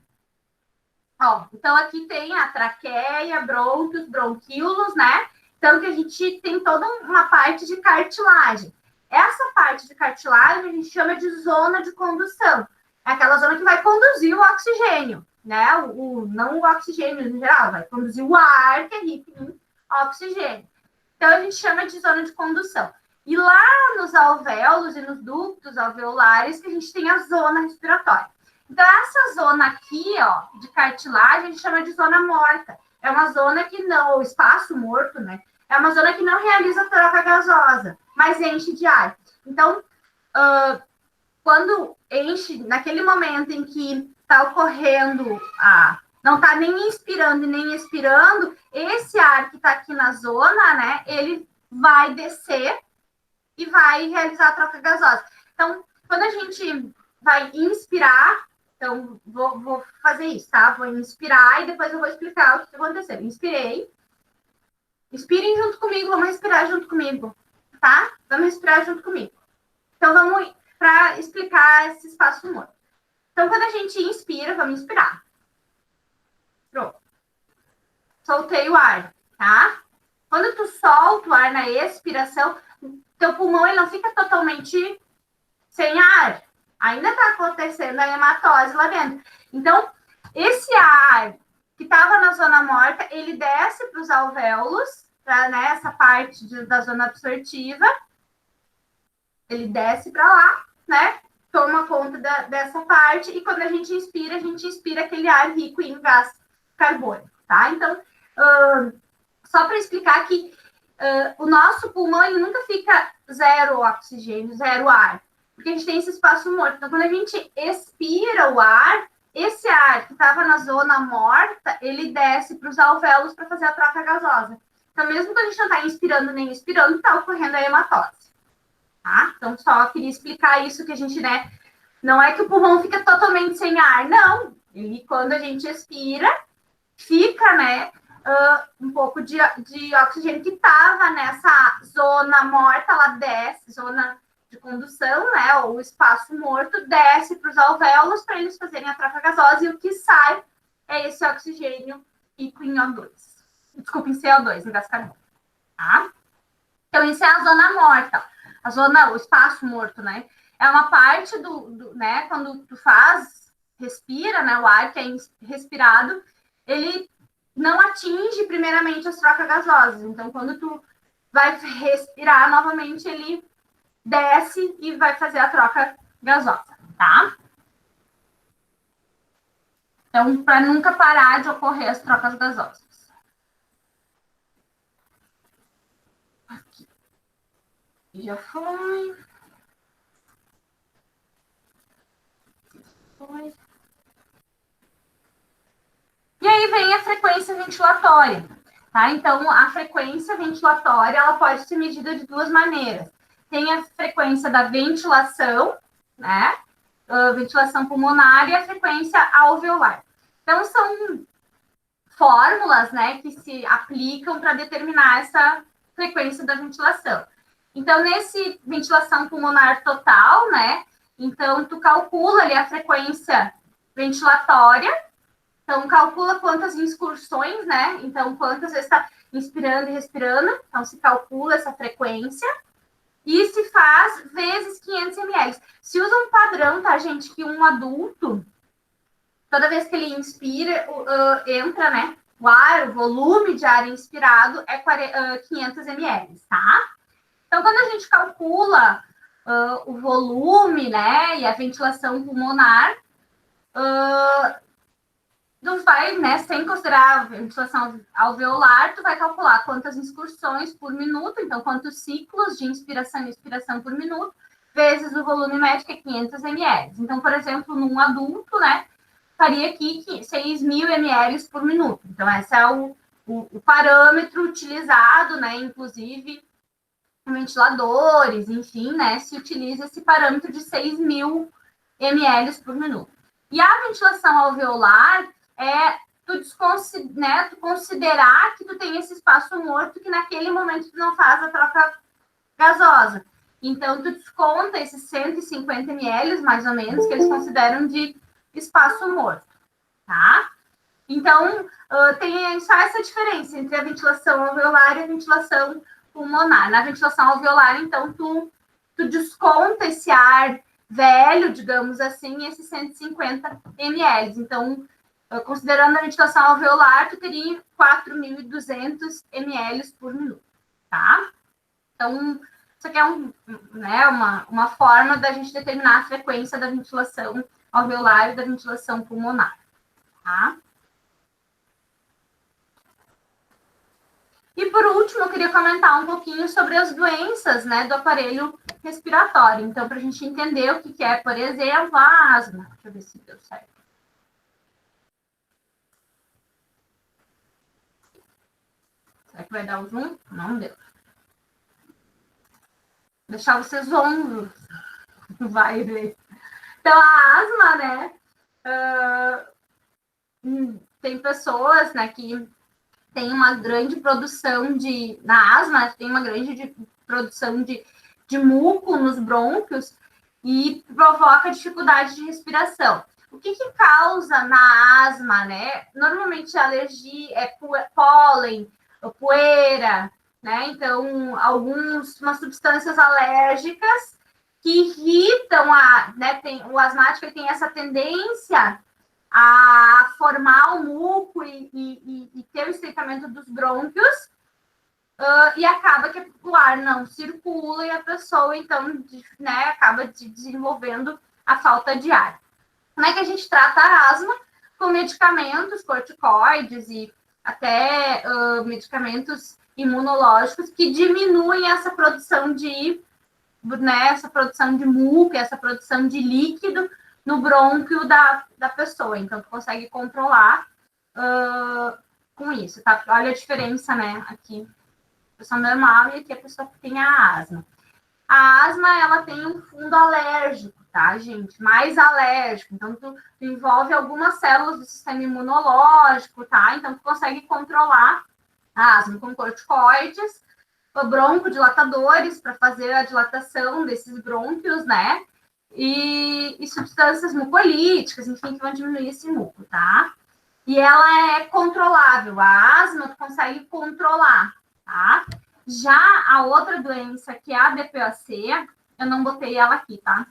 Ó, então, aqui tem a traqueia, brônquios, bronquíolos, né? Então, que a gente tem toda uma parte de cartilagem. Essa parte de cartilagem a gente chama de zona de condução. É aquela zona que vai conduzir o oxigênio, né? Não o oxigênio em geral, vai conduzir o ar que é rico em oxigênio. Então, a gente chama de zona de condução. E lá nos alvéolos e nos ductos alveolares que a gente tem a zona respiratória. Então, essa zona aqui, ó, de cartilagem, a gente chama de zona morta. É uma zona que não, o espaço morto, né? É uma zona que não realiza troca gasosa, mas enche de ar. Então, quando enche, naquele momento em que está ocorrendo não está nem inspirando e nem expirando, esse ar que está aqui na zona, né, ele vai descer e vai realizar a troca gasosa. Então, quando a gente vai inspirar, então, vou fazer isso, tá? Vou inspirar e depois eu vou explicar o que aconteceu. Inspirei. Inspirem junto comigo, vamos respirar junto comigo, tá? Vamos respirar junto comigo. Então, vamos para explicar esse espaço morto. Então, quando a gente inspira, vamos inspirar. Pronto. Soltei o ar, tá? Quando tu solta o ar na expiração, teu pulmão ele não fica totalmente sem ar. Ainda está acontecendo a hematose lá dentro. Então, esse ar que estava na zona morta, ele desce para os alvéolos, para né, essa parte da zona absortiva. Ele desce para lá, né? Toma conta dessa parte. E quando a gente inspira aquele ar rico em gás carbônico, tá? Então, só para explicar que o nosso pulmão ele nunca fica zero oxigênio, zero ar. Porque a gente tem esse espaço morto. Então, quando a gente expira o ar, esse ar que estava na zona morta, ele desce para os alvéolos para fazer a troca gasosa. Então, mesmo quando a gente não está inspirando nem expirando, está ocorrendo a hematose. Tá? Então, só queria explicar isso, que a gente, né, não é que o pulmão fica totalmente sem ar, não. Ele, quando a gente expira, fica, né, um pouco de oxigênio que estava nessa zona morta, ela desce, zona de condução, né, ou espaço morto, desce para os alvéolos para eles fazerem a troca gasosa, e o que sai é esse oxigênio rico em O2. Desculpa, em CO2, em gás carbônico, tá? Então, isso é a zona morta, o espaço morto, né? É uma parte né, quando tu respira, né, o ar que é respirado, ele não atinge primeiramente as trocas gasosas. Então, quando tu vai respirar novamente, ele desce e vai fazer a troca gasosa, tá? Então, para nunca parar de ocorrer as trocas gasosas. Aqui. Já foi. Foi. E aí vem a frequência ventilatória, tá? Então, a frequência ventilatória, ela pode ser medida de duas maneiras. Tem a frequência da ventilação, né? ventilação pulmonar e a frequência alveolar. Então, são fórmulas, né, que se aplicam para determinar essa frequência da ventilação. Então, nesse ventilação pulmonar total, né, então tu calcula ali a frequência ventilatória, então calcula quantas incursões, né, então quantas vezes está inspirando e respirando, então se calcula essa frequência e se faz vezes 500 ml. Se usa um padrão, tá, gente, que um adulto, toda vez que ele inspira, entra, né, o ar, o volume de ar inspirado é 500 ml, tá? Então, quando a gente calcula o volume, né, e a ventilação pulmonar, tu vai, né, sem considerar a ventilação alveolar, tu vai calcular quantas incursões por minuto, então quantos ciclos de inspiração e expiração por minuto, vezes o volume médio, que é 500 ml. Então, por exemplo, num adulto, né, faria aqui 6.000 ml por minuto. Então, esse é o parâmetro utilizado, né, inclusive em ventiladores, enfim, né, se utiliza esse parâmetro de 6.000 ml por minuto. E a ventilação alveolar é tu considerar que tu tem esse espaço morto que naquele momento tu não faz a troca gasosa. Então, tu desconta esses 150 ml, mais ou menos, que eles consideram de espaço morto, tá? Então, tem só essa diferença entre a ventilação alveolar e a ventilação pulmonar. Na ventilação alveolar, então, tu desconta esse ar velho, digamos assim, esses 150 ml. Então, considerando a ventilação alveolar, tu teria 4.200 ml por minuto, tá? Então, isso aqui é uma forma da gente determinar a frequência da ventilação alveolar e da ventilação pulmonar, tá? E por último, eu queria comentar um pouquinho sobre as doenças, né, do aparelho respiratório. Então, para a gente entender o que é, por exemplo, a asma. Deixa eu ver se deu certo. Será que vai dar o zoom? Não deu. Deixar vocês zonzos. Vai ver. Então, a asma, né, tem pessoas, né, que tem uma grande produção na asma, tem uma grande produção de muco nos brônquios e provoca dificuldade de respiração. O que causa na asma, né? Normalmente a alergia é pólen, poeira, né? Então, umas substâncias alérgicas que irritam o asmático tem essa tendência a formar o muco e ter o estreitamento dos brônquios, e acaba que o ar não circula e a pessoa, então, né, acaba desenvolvendo a falta de ar. Como é que a gente trata a asma? Com medicamentos, corticoides e até medicamentos imunológicos que diminuem essa produção de muco, essa produção de líquido no brônquio da pessoa. Então, tu consegue controlar com isso, tá? Olha a diferença, né? Aqui, a pessoa normal e aqui a pessoa que tem a asma. A asma, ela tem um fundo alérgico, tá, gente? Mais alérgico. Então, tu envolve algumas células do sistema imunológico, tá? Então, tu consegue controlar a asma com corticoides, broncodilatadores para fazer a dilatação desses brônquios, né? E substâncias mucolíticas, enfim, que vão diminuir esse muco, tá? E ela é controlável. A asma tu consegue controlar, tá? Já a outra doença, que é a DPOC, eu não botei ela aqui, tá?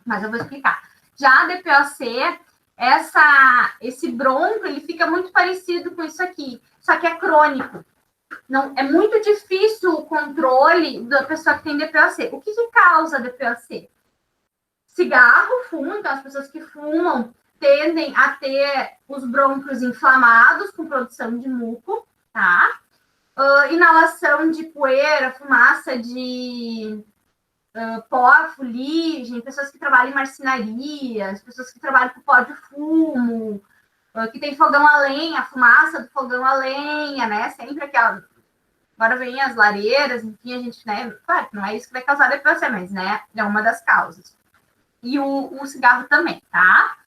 Mas eu vou explicar. Já a DPOC, esse bronco, ele fica muito parecido com isso aqui, só que é crônico. Não, é muito difícil o controle da pessoa que tem DPOC. O que causa DPOC? Cigarro, fumo, então as pessoas que fumam tendem a ter os brônquios inflamados com produção de muco, tá? Inalação de poeira, fumaça de pó, fuligem, pessoas que trabalham em marcenarias, pessoas que trabalham com pó de fumo, que tem fogão a lenha, a fumaça do fogão a lenha, né? Sempre aquela... Agora vem as lareiras, enfim, a gente, né? Claro, não é isso que vai causar DPOC, mas, né? É uma das causas. e o cigarro também, tá?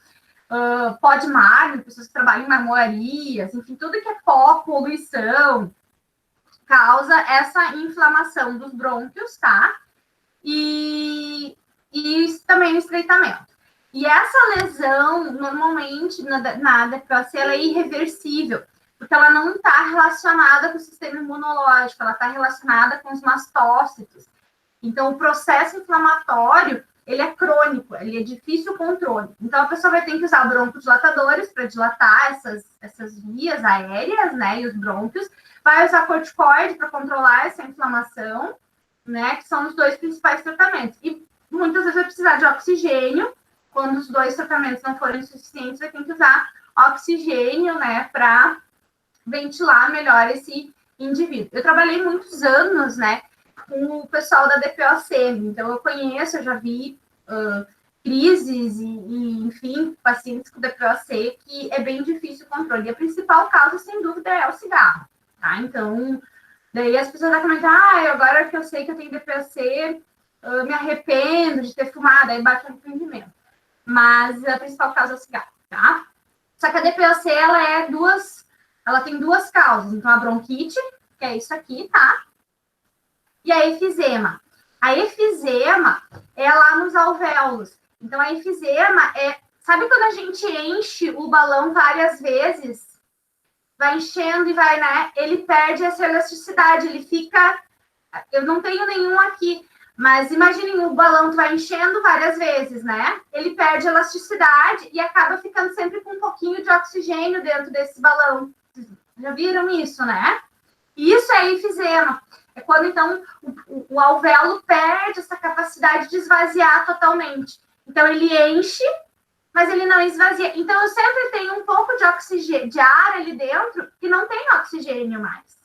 Pó de magro, pessoas que trabalham em marmoarias, enfim, tudo que é pó, poluição, causa essa inflamação dos brônquios, tá? E também o estreitamento. E essa lesão, normalmente, na DPOC, ela é irreversível, porque ela não está relacionada com o sistema imunológico, ela está relacionada com os mastócitos. Então, o processo inflamatório, ele é crônico, ele é difícil controle. Então, a pessoa vai ter que usar broncodilatadores para dilatar essas vias aéreas, né, e os brônquios. Vai usar corticoide para controlar essa inflamação, né, que são os dois principais tratamentos. E muitas vezes vai precisar de oxigênio. Quando os dois tratamentos não forem suficientes, vai ter que usar oxigênio, né, para ventilar melhor esse indivíduo. Eu trabalhei muitos anos, né, com o pessoal da DPOC, então eu conheço, eu já vi crises e, enfim, pacientes com DPOC que é bem difícil o controle. E a principal causa, sem dúvida, é o cigarro, tá? Então, daí as pessoas vão comentar, agora que eu sei que eu tenho DPOC, eu me arrependo de ter fumado, aí bate o arrependimento. Mas a principal causa é o cigarro, tá? Só que a DPOC, ela tem duas causas. Então, a bronquite, que é isso aqui, tá? E a efizema. A efizema é lá nos alvéolos. Então, a efizema sabe quando a gente enche o balão várias vezes? Vai enchendo e vai, né? Ele perde essa elasticidade, ele fica... Eu não tenho nenhum aqui, mas imaginem, o balão tu vai enchendo várias vezes, né? Ele perde elasticidade e acaba ficando sempre com um pouquinho de oxigênio dentro desse balão. Já viram isso, né? Isso é efizema. É quando, então, o alvéolo perde essa capacidade de esvaziar totalmente. Então, ele enche, mas ele não esvazia. Então, eu sempre tenho um pouco de oxigênio, de ar ali dentro, que não tem oxigênio mais.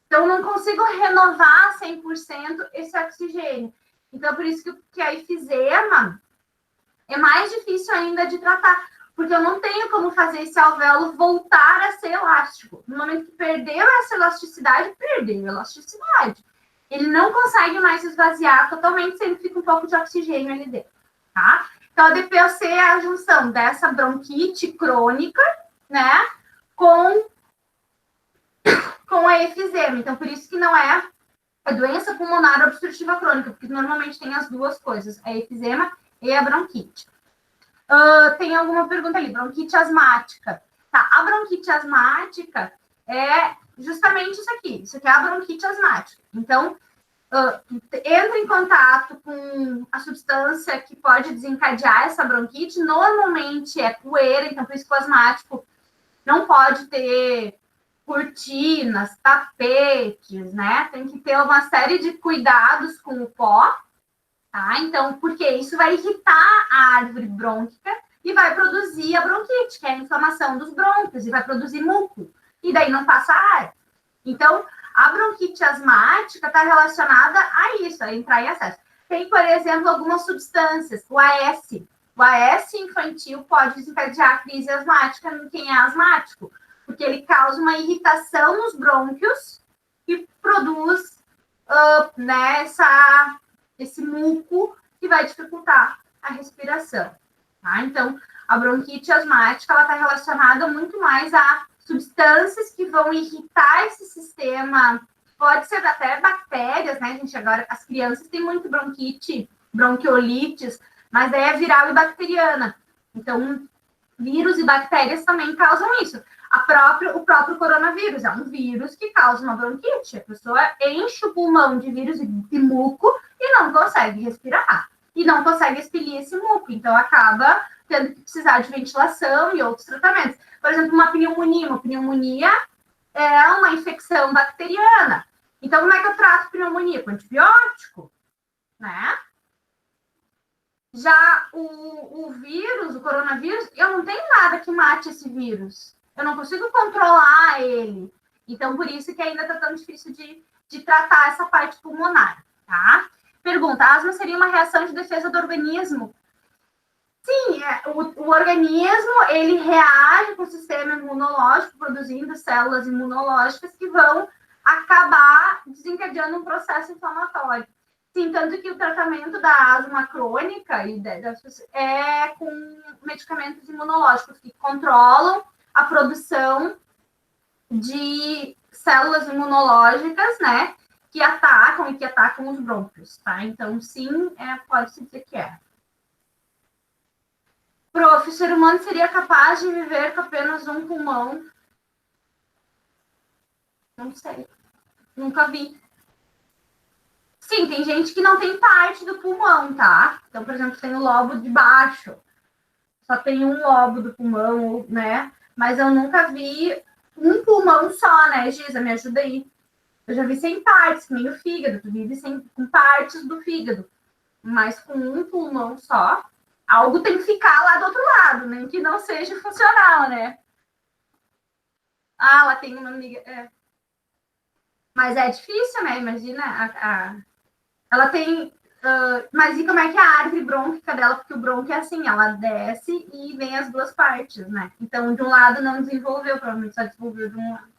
Então, não consigo renovar 100% esse oxigênio. Então, por isso que a efizema é mais difícil ainda de tratar, porque eu não tenho como fazer esse alvéolo voltar a ser elástico. No momento que perdeu essa elasticidade, perdeu a elasticidade. Ele não consegue mais esvaziar totalmente, sempre fica um pouco de oxigênio ali dentro, tá? Então, a DPOC é a junção dessa bronquite crônica, né, com a efizema. Então, por isso que não é a doença pulmonar obstrutiva crônica, porque normalmente tem as duas coisas, a efizema e a bronquite. Tem alguma pergunta ali? Bronquite asmática. Tá, a bronquite asmática é justamente isso aqui. Isso aqui é a bronquite asmática. Então, entra em contato com a substância que pode desencadear essa bronquite. Normalmente é poeira, então por isso que o asmático não pode ter cortinas, tapetes, né? Tem que ter uma série de cuidados com o pó, tá? Então, porque isso vai irritar a árvore brônquica e vai produzir a bronquite, que é a inflamação dos brônquios, e vai produzir muco, e daí não passa ar. Então, a bronquite asmática está relacionada a isso, a entrar em acesso. Tem, por exemplo, algumas substâncias, o AS. O AS infantil pode desencadear a crise asmática em quem é asmático, porque ele causa uma irritação nos brônquios e produz né, esse muco que vai dificultar a respiração. Tá? Então, a bronquite asmática está relacionada muito mais a substâncias que vão irritar esse sistema. Pode ser até bactérias, né, gente? Agora, as crianças têm muito bronquite, bronquiolites, mas daí é viral e bacteriana. Então, vírus e bactérias também causam isso. O próprio coronavírus é um vírus que causa uma bronquite. A pessoa enche o pulmão de vírus e muco e não consegue respirar. E não consegue expelir esse muco. Então, acaba tendo que precisar de ventilação e outros tratamentos. Por exemplo, uma pneumonia. Uma pneumonia é uma infecção bacteriana. Então, como é que eu trato pneumonia? Com antibiótico, né? Já o vírus, o coronavírus, eu não tenho nada que mate esse vírus. Eu não consigo controlar ele. Então, por isso que ainda está tão difícil de tratar essa parte pulmonar, tá? Pergunta, a asma seria uma reação de defesa do organismo? Sim, o organismo, ele reage com o sistema imunológico, produzindo células imunológicas que vão acabar desencadeando um processo inflamatório. Sim, tanto que o tratamento da asma crônica é com medicamentos imunológicos que controlam a produção de células imunológicas, né, que atacam os brônquios, tá? Então, sim, pode-se dizer que é. Prof, o ser humano seria capaz de viver com apenas um pulmão? Não sei, nunca vi. Sim, tem gente que não tem parte do pulmão, tá? Então, por exemplo, tem o lobo de baixo, só tem um lobo do pulmão, né? Mas eu nunca vi um pulmão só, né, Giza? Me ajuda aí. Eu já vi sem partes, nem o fígado, tu vive com partes do fígado, mas com um pulmão só, algo tem que ficar lá do outro lado, nem que não seja funcional, né? Ah, ela tem uma amiga. Mas é difícil, né? Imagina, ela tem. Mas e como é que é a árvore brônquica dela? Porque o brônquio é assim, ela desce e vem as duas partes, né? Então, de um lado não desenvolveu, provavelmente só desenvolveu de um lado.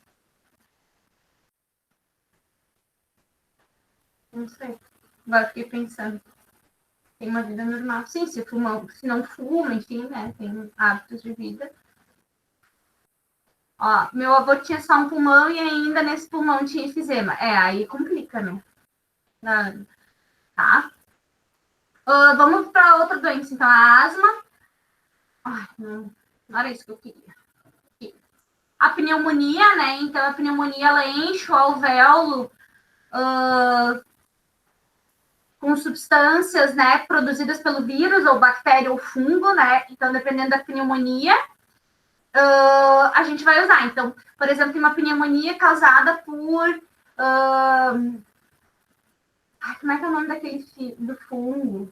Não sei. Agora fiquei pensando. Tem uma vida normal. Sim, se não fuma, enfim, né? Tem hábitos de vida. Ó, meu avô tinha só um pulmão e ainda nesse pulmão tinha efizema. Aí complica, né? Tá? Vamos para outra doença, então, a asma. Ai, não era isso que eu queria. A pneumonia, né? Então, a pneumonia, ela enche o alvéolo com substâncias, né, produzidas pelo vírus, ou bactéria, ou fungo, né? Então, dependendo da pneumonia, a gente vai usar. Então, por exemplo, tem uma pneumonia causada por... como é que é o nome do fungo?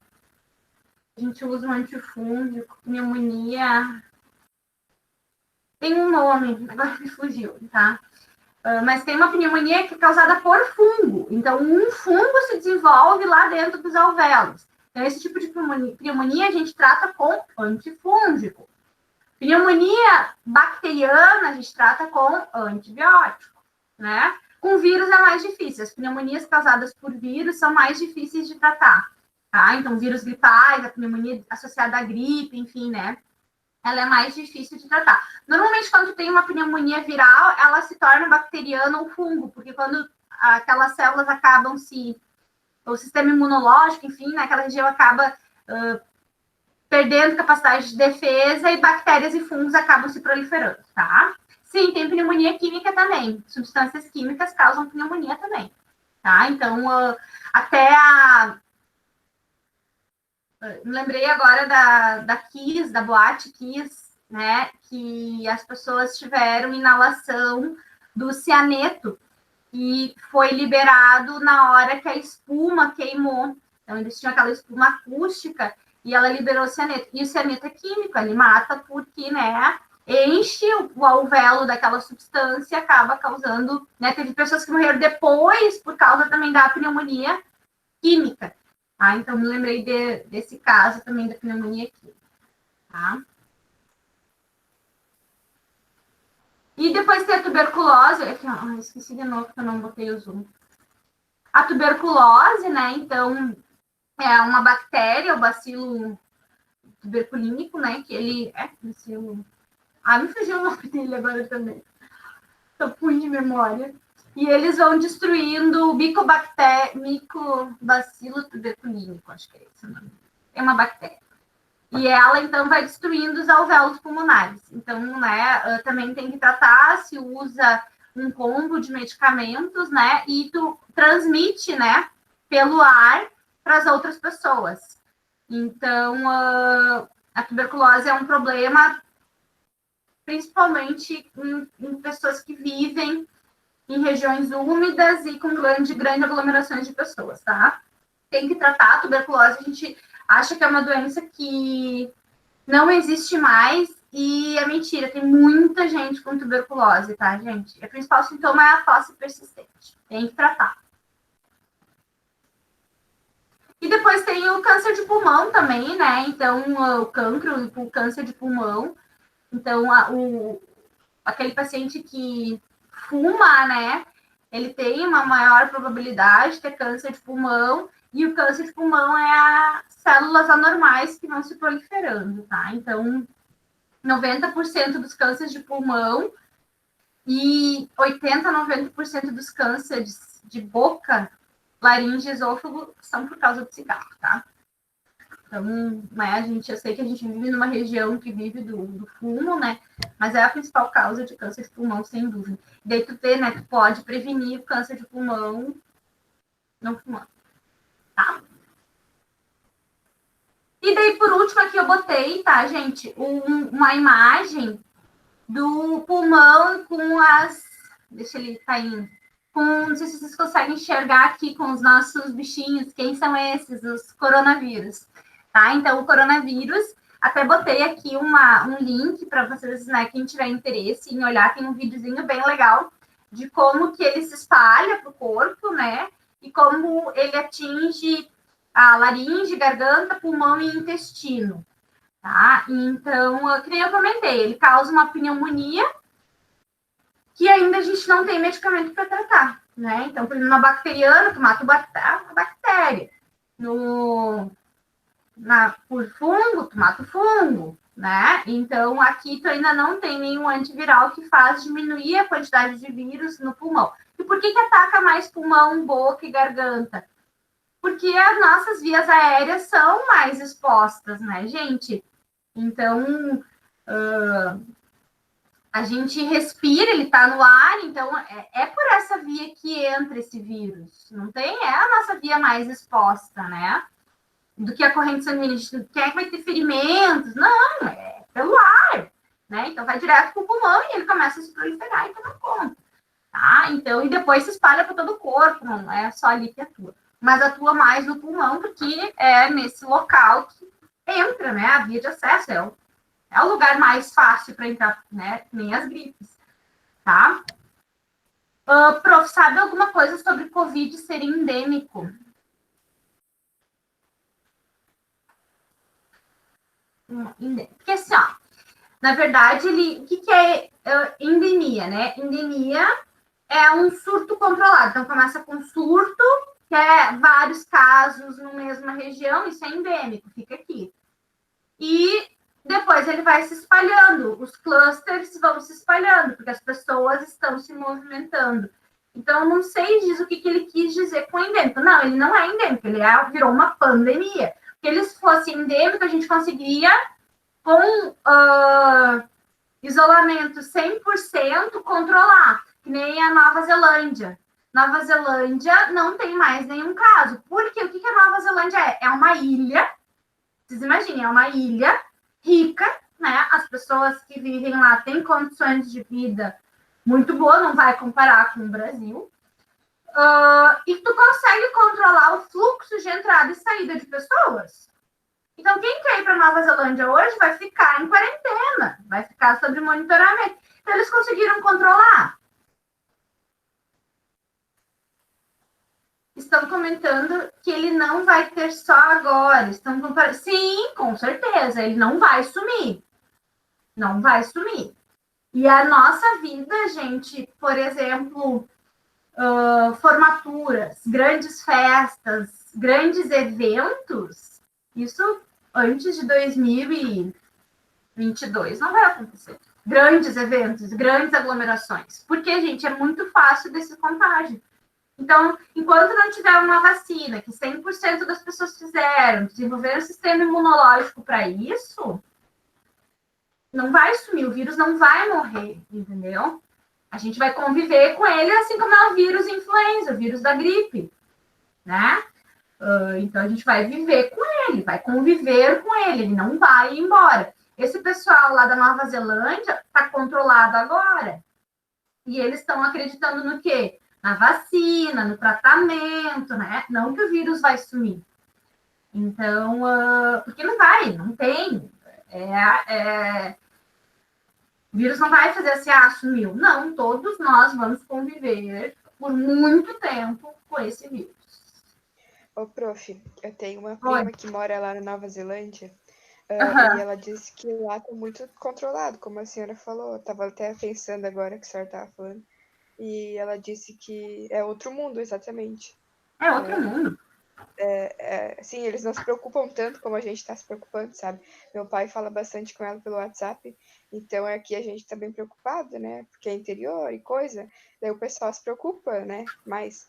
A gente usa um antifúngico, pneumonia... Tem um nome, agora me fugiu, tá? Mas tem uma pneumonia que é causada por fungo. Então, um fungo se desenvolve lá dentro dos alvéolos. Então, esse tipo de pneumonia a gente trata com antifúngico. Pneumonia bacteriana a gente trata com antibiótico, né? Com vírus é mais difícil. As pneumonias causadas por vírus são mais difíceis de tratar, tá? Então, vírus gripais, a pneumonia associada à gripe, enfim, né? Ela é mais difícil de tratar. Normalmente, quando tem uma pneumonia viral, ela se torna bacteriana ou fungo, porque quando aquelas células acabam o sistema imunológico, enfim, naquela região acaba perdendo capacidade de defesa e bactérias e fungos acabam se proliferando, tá? Sim, tem pneumonia química também. Substâncias químicas causam pneumonia também, tá? Então, até me lembrei agora da Kiss, da boate Kiss, né? Que as pessoas tiveram inalação do cianeto e foi liberado na hora que a espuma queimou. Então, eles tinham aquela espuma acústica e ela liberou o cianeto. E o cianeto é químico, ele mata porque, né? Enche o alvéolo daquela substância e acaba causando, né? Teve pessoas que morreram depois por causa também da pneumonia química. Então, me lembrei desse caso também da pneumonia aqui. Tá? E depois tem a tuberculose. Esqueci de novo que eu não botei o zoom. A tuberculose, né? Então, é uma bactéria, o bacilo tuberculínico, né? Que ele é bacilo... me fugiu o nome dele agora também. Tô ruim de memória. E eles vão destruindo o micobacilo tuberculínico, acho que é esse o nome. É uma bactéria. E ela, então, vai destruindo os alvéolos pulmonares. Então, né, também tem que tratar, se usa um combo de medicamentos, né, e tu transmite, né, pelo ar para as outras pessoas. Então, a tuberculose é um problema principalmente em pessoas que vivem em regiões úmidas e com grande aglomerações de pessoas, tá? Tem que tratar a tuberculose, a gente acha que é uma doença que não existe mais e é mentira, tem muita gente com tuberculose, tá, gente? O principal sintoma é a tosse persistente, tem que tratar. E depois tem o câncer de pulmão também, né? Então, o cancro, o câncer de pulmão. Então, aquele paciente que fuma, né? Ele tem uma maior probabilidade de ter câncer de pulmão E o câncer de pulmão é as células anormais que vão se proliferando, tá? Então, 90% dos cânceres de pulmão e 80 a 90% dos cânceres de boca, laringe e esôfago são por causa do cigarro, tá? Então, né, eu sei que a gente vive numa região que vive do fumo, né? Mas é a principal causa de câncer de pulmão, sem dúvida. E daí tu vê, né, tu pode prevenir o câncer de pulmão não fumando, tá? E daí, por último, aqui eu botei, tá, gente, uma imagem do pulmão com as... Deixa ele caindo. Não sei se vocês conseguem enxergar aqui com os nossos bichinhos. Quem são esses? Os coronavírus. Tá? Então, o coronavírus, até botei aqui um link para vocês, né, quem tiver interesse em olhar, tem um videozinho bem legal de como que ele se espalha para o corpo, né? E como ele atinge a laringe, garganta, pulmão e intestino. Tá? Então, que nem eu comentei, ele causa uma pneumonia que ainda a gente não tem medicamento para tratar, né? Então, por exemplo, na bacteriana, tu mata a bactéria. Por fungo, tu mata o fungo, né? Então, aqui tu ainda não tem nenhum antiviral que faz diminuir a quantidade de vírus no pulmão. E por que ataca mais pulmão, boca e garganta? Porque as nossas vias aéreas são mais expostas, né, gente? Então, a gente respira, ele está no ar, então é por essa via que entra esse vírus. Não tem, é a nossa via mais exposta, né? Do que a corrente sanguínea. Quem é que vai ter ferimentos? Não, é pelo ar, né? Então vai direto para o pulmão e ele começa a se proliferar e toma conta, tá? Então, e depois se espalha para todo o corpo, não é só ali que atua. Mas atua mais no pulmão, porque é nesse local que entra, né? A via de acesso, é o lugar mais fácil para entrar, né? Nem as gripes, tá? Prof, sabe alguma coisa sobre Covid ser endêmico? Porque assim, ó, na verdade, o que é endemia, né? Endemia é um surto controlado. Então, começa com surto, que é vários casos na mesma região, isso é endêmico, fica aqui. E depois ele vai se espalhando, os clusters vão se espalhando, porque as pessoas estão se movimentando. Então, não sei diz o que ele quis dizer com endêmico. Não, ele não é endêmico, ele virou uma pandemia. Se ele fosse endêmico, a gente conseguiria, com isolamento 100%, controlar, que nem a Nova Zelândia. Nova Zelândia não tem mais nenhum caso. Porque o que a Nova Zelândia é? É uma ilha. Vocês imaginem, é uma ilha rica, né? As pessoas que vivem lá têm condições de vida muito boas, não vai comparar com o Brasil. E tu consegue controlar o fluxo de entrada e saída de pessoas. Então, quem quer ir para Nova Zelândia hoje vai ficar em quarentena, vai ficar sob monitoramento. Então, eles conseguiram controlar. Estão comentando que ele não vai ter só agora. Estão comparando. Sim, com certeza, ele não vai sumir. Não vai sumir. E a nossa vida, gente, por exemplo, formaturas, grandes festas, grandes eventos, isso antes de 2022 não vai acontecer. Grandes eventos, grandes aglomerações. Porque, gente, é muito fácil desse contágio. Então, enquanto não tiver uma vacina, que 100% das pessoas fizeram, desenvolveram um sistema imunológico para isso, não vai sumir, o vírus não vai morrer, entendeu? A gente vai conviver com ele, assim como é o vírus influenza, o vírus da gripe, né? Então, a gente vai viver com ele, vai conviver com ele não vai ir embora. Esse pessoal lá da Nova Zelândia está controlado agora. E eles estão acreditando no quê? Na vacina, no tratamento, né? Não que o vírus vai sumir. Então, porque não vai, não tem. O vírus não vai fazer assim, sumiu. Não, todos nós vamos conviver por muito tempo com esse vírus. Ô, prof, eu tenho uma prima que mora lá na Nova Zelândia, e ela disse que lá tá muito controlado, como a senhora falou. Eu tava até pensando agora que a senhora tava falando. E ela disse que é outro mundo, exatamente. É outro mundo. Assim, eles não se preocupam tanto como a gente está se preocupando, sabe? Meu pai fala bastante com ela pelo WhatsApp, então aqui a gente está bem preocupado, né? Porque é interior e coisa, daí o pessoal se preocupa, né? Mas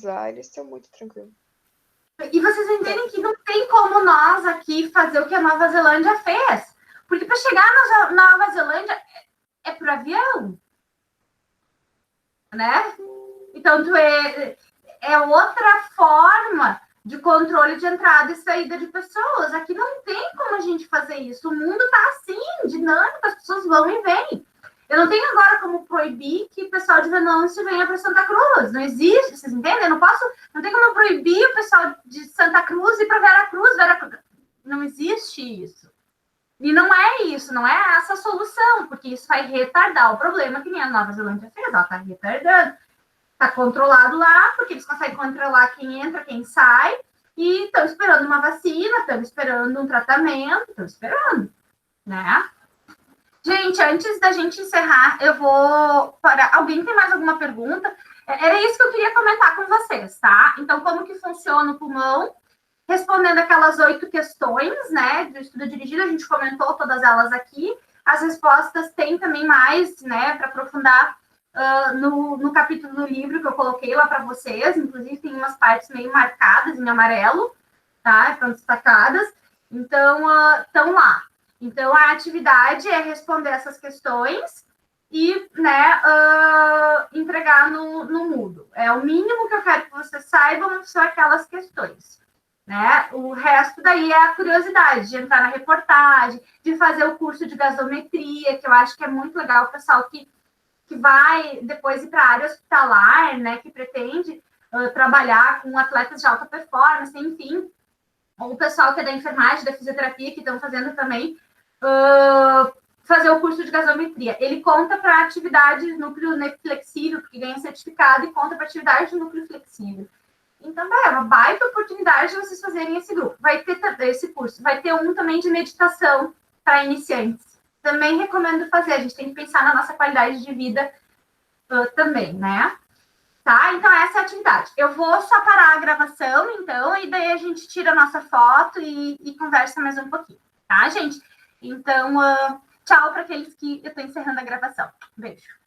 lá eles estão muito tranquilos. E vocês entendem que não tem como nós aqui fazer o que a Nova Zelândia fez. Porque para chegar na Nova Zelândia é por avião, né? Então, é outra forma de controle de entrada e saída de pessoas. Aqui não tem como a gente fazer isso. O mundo está assim, dinâmico, as pessoas vão e vêm. Eu não tenho agora como proibir que o pessoal de Venâncio venha para Santa Cruz. Não existe, vocês entendem? Eu não tem como proibir o pessoal de Santa Cruz ir para Veracruz. Não existe isso. E não é isso, não é essa a solução, porque isso vai retardar o problema que nem a Nova Zelândia fez. Ela está retardando. Está controlado lá, porque eles conseguem controlar quem entra, quem sai, e estão esperando uma vacina, estão esperando um tratamento, estão esperando, né? Gente, antes da gente encerrar, eu vou para. Alguém tem mais alguma pergunta? Era isso que eu queria comentar com vocês, tá? Então, como que funciona o pulmão? Respondendo aquelas 8 questões, né, do estudo dirigido, a gente comentou todas elas aqui. As respostas tem também mais, né, para aprofundar no capítulo do livro que eu coloquei lá para vocês. Inclusive, tem umas partes meio marcadas em amarelo, tá? Estão destacadas. Então, estão lá. Então, a atividade é responder essas questões e, né, entregar no Moodle. É o mínimo que eu quero que vocês saibam são aquelas questões. Né? O resto daí é a curiosidade de entrar na reportagem, de fazer o curso de gasometria, que eu acho que é muito legal o pessoal que vai depois ir para a área hospitalar, né, que pretende trabalhar com atletas de alta performance, enfim, ou o pessoal que é da enfermagem, da fisioterapia, que estão fazendo também fazer o curso de gasometria. Ele conta para atividade de núcleo flexível, porque ganha certificado, e conta para atividade de núcleo flexível. Então, é uma baita oportunidade de vocês fazerem esse grupo. Vai ter esse curso. Vai ter um também de meditação para iniciantes. Também recomendo fazer. A gente tem que pensar na nossa qualidade de vida também, né? Tá? Então, essa é a atividade. Eu vou só parar a gravação, então, e daí a gente tira a nossa foto e conversa mais um pouquinho. Tá, gente? Então, tchau para aqueles que eu estou encerrando a gravação. Beijo.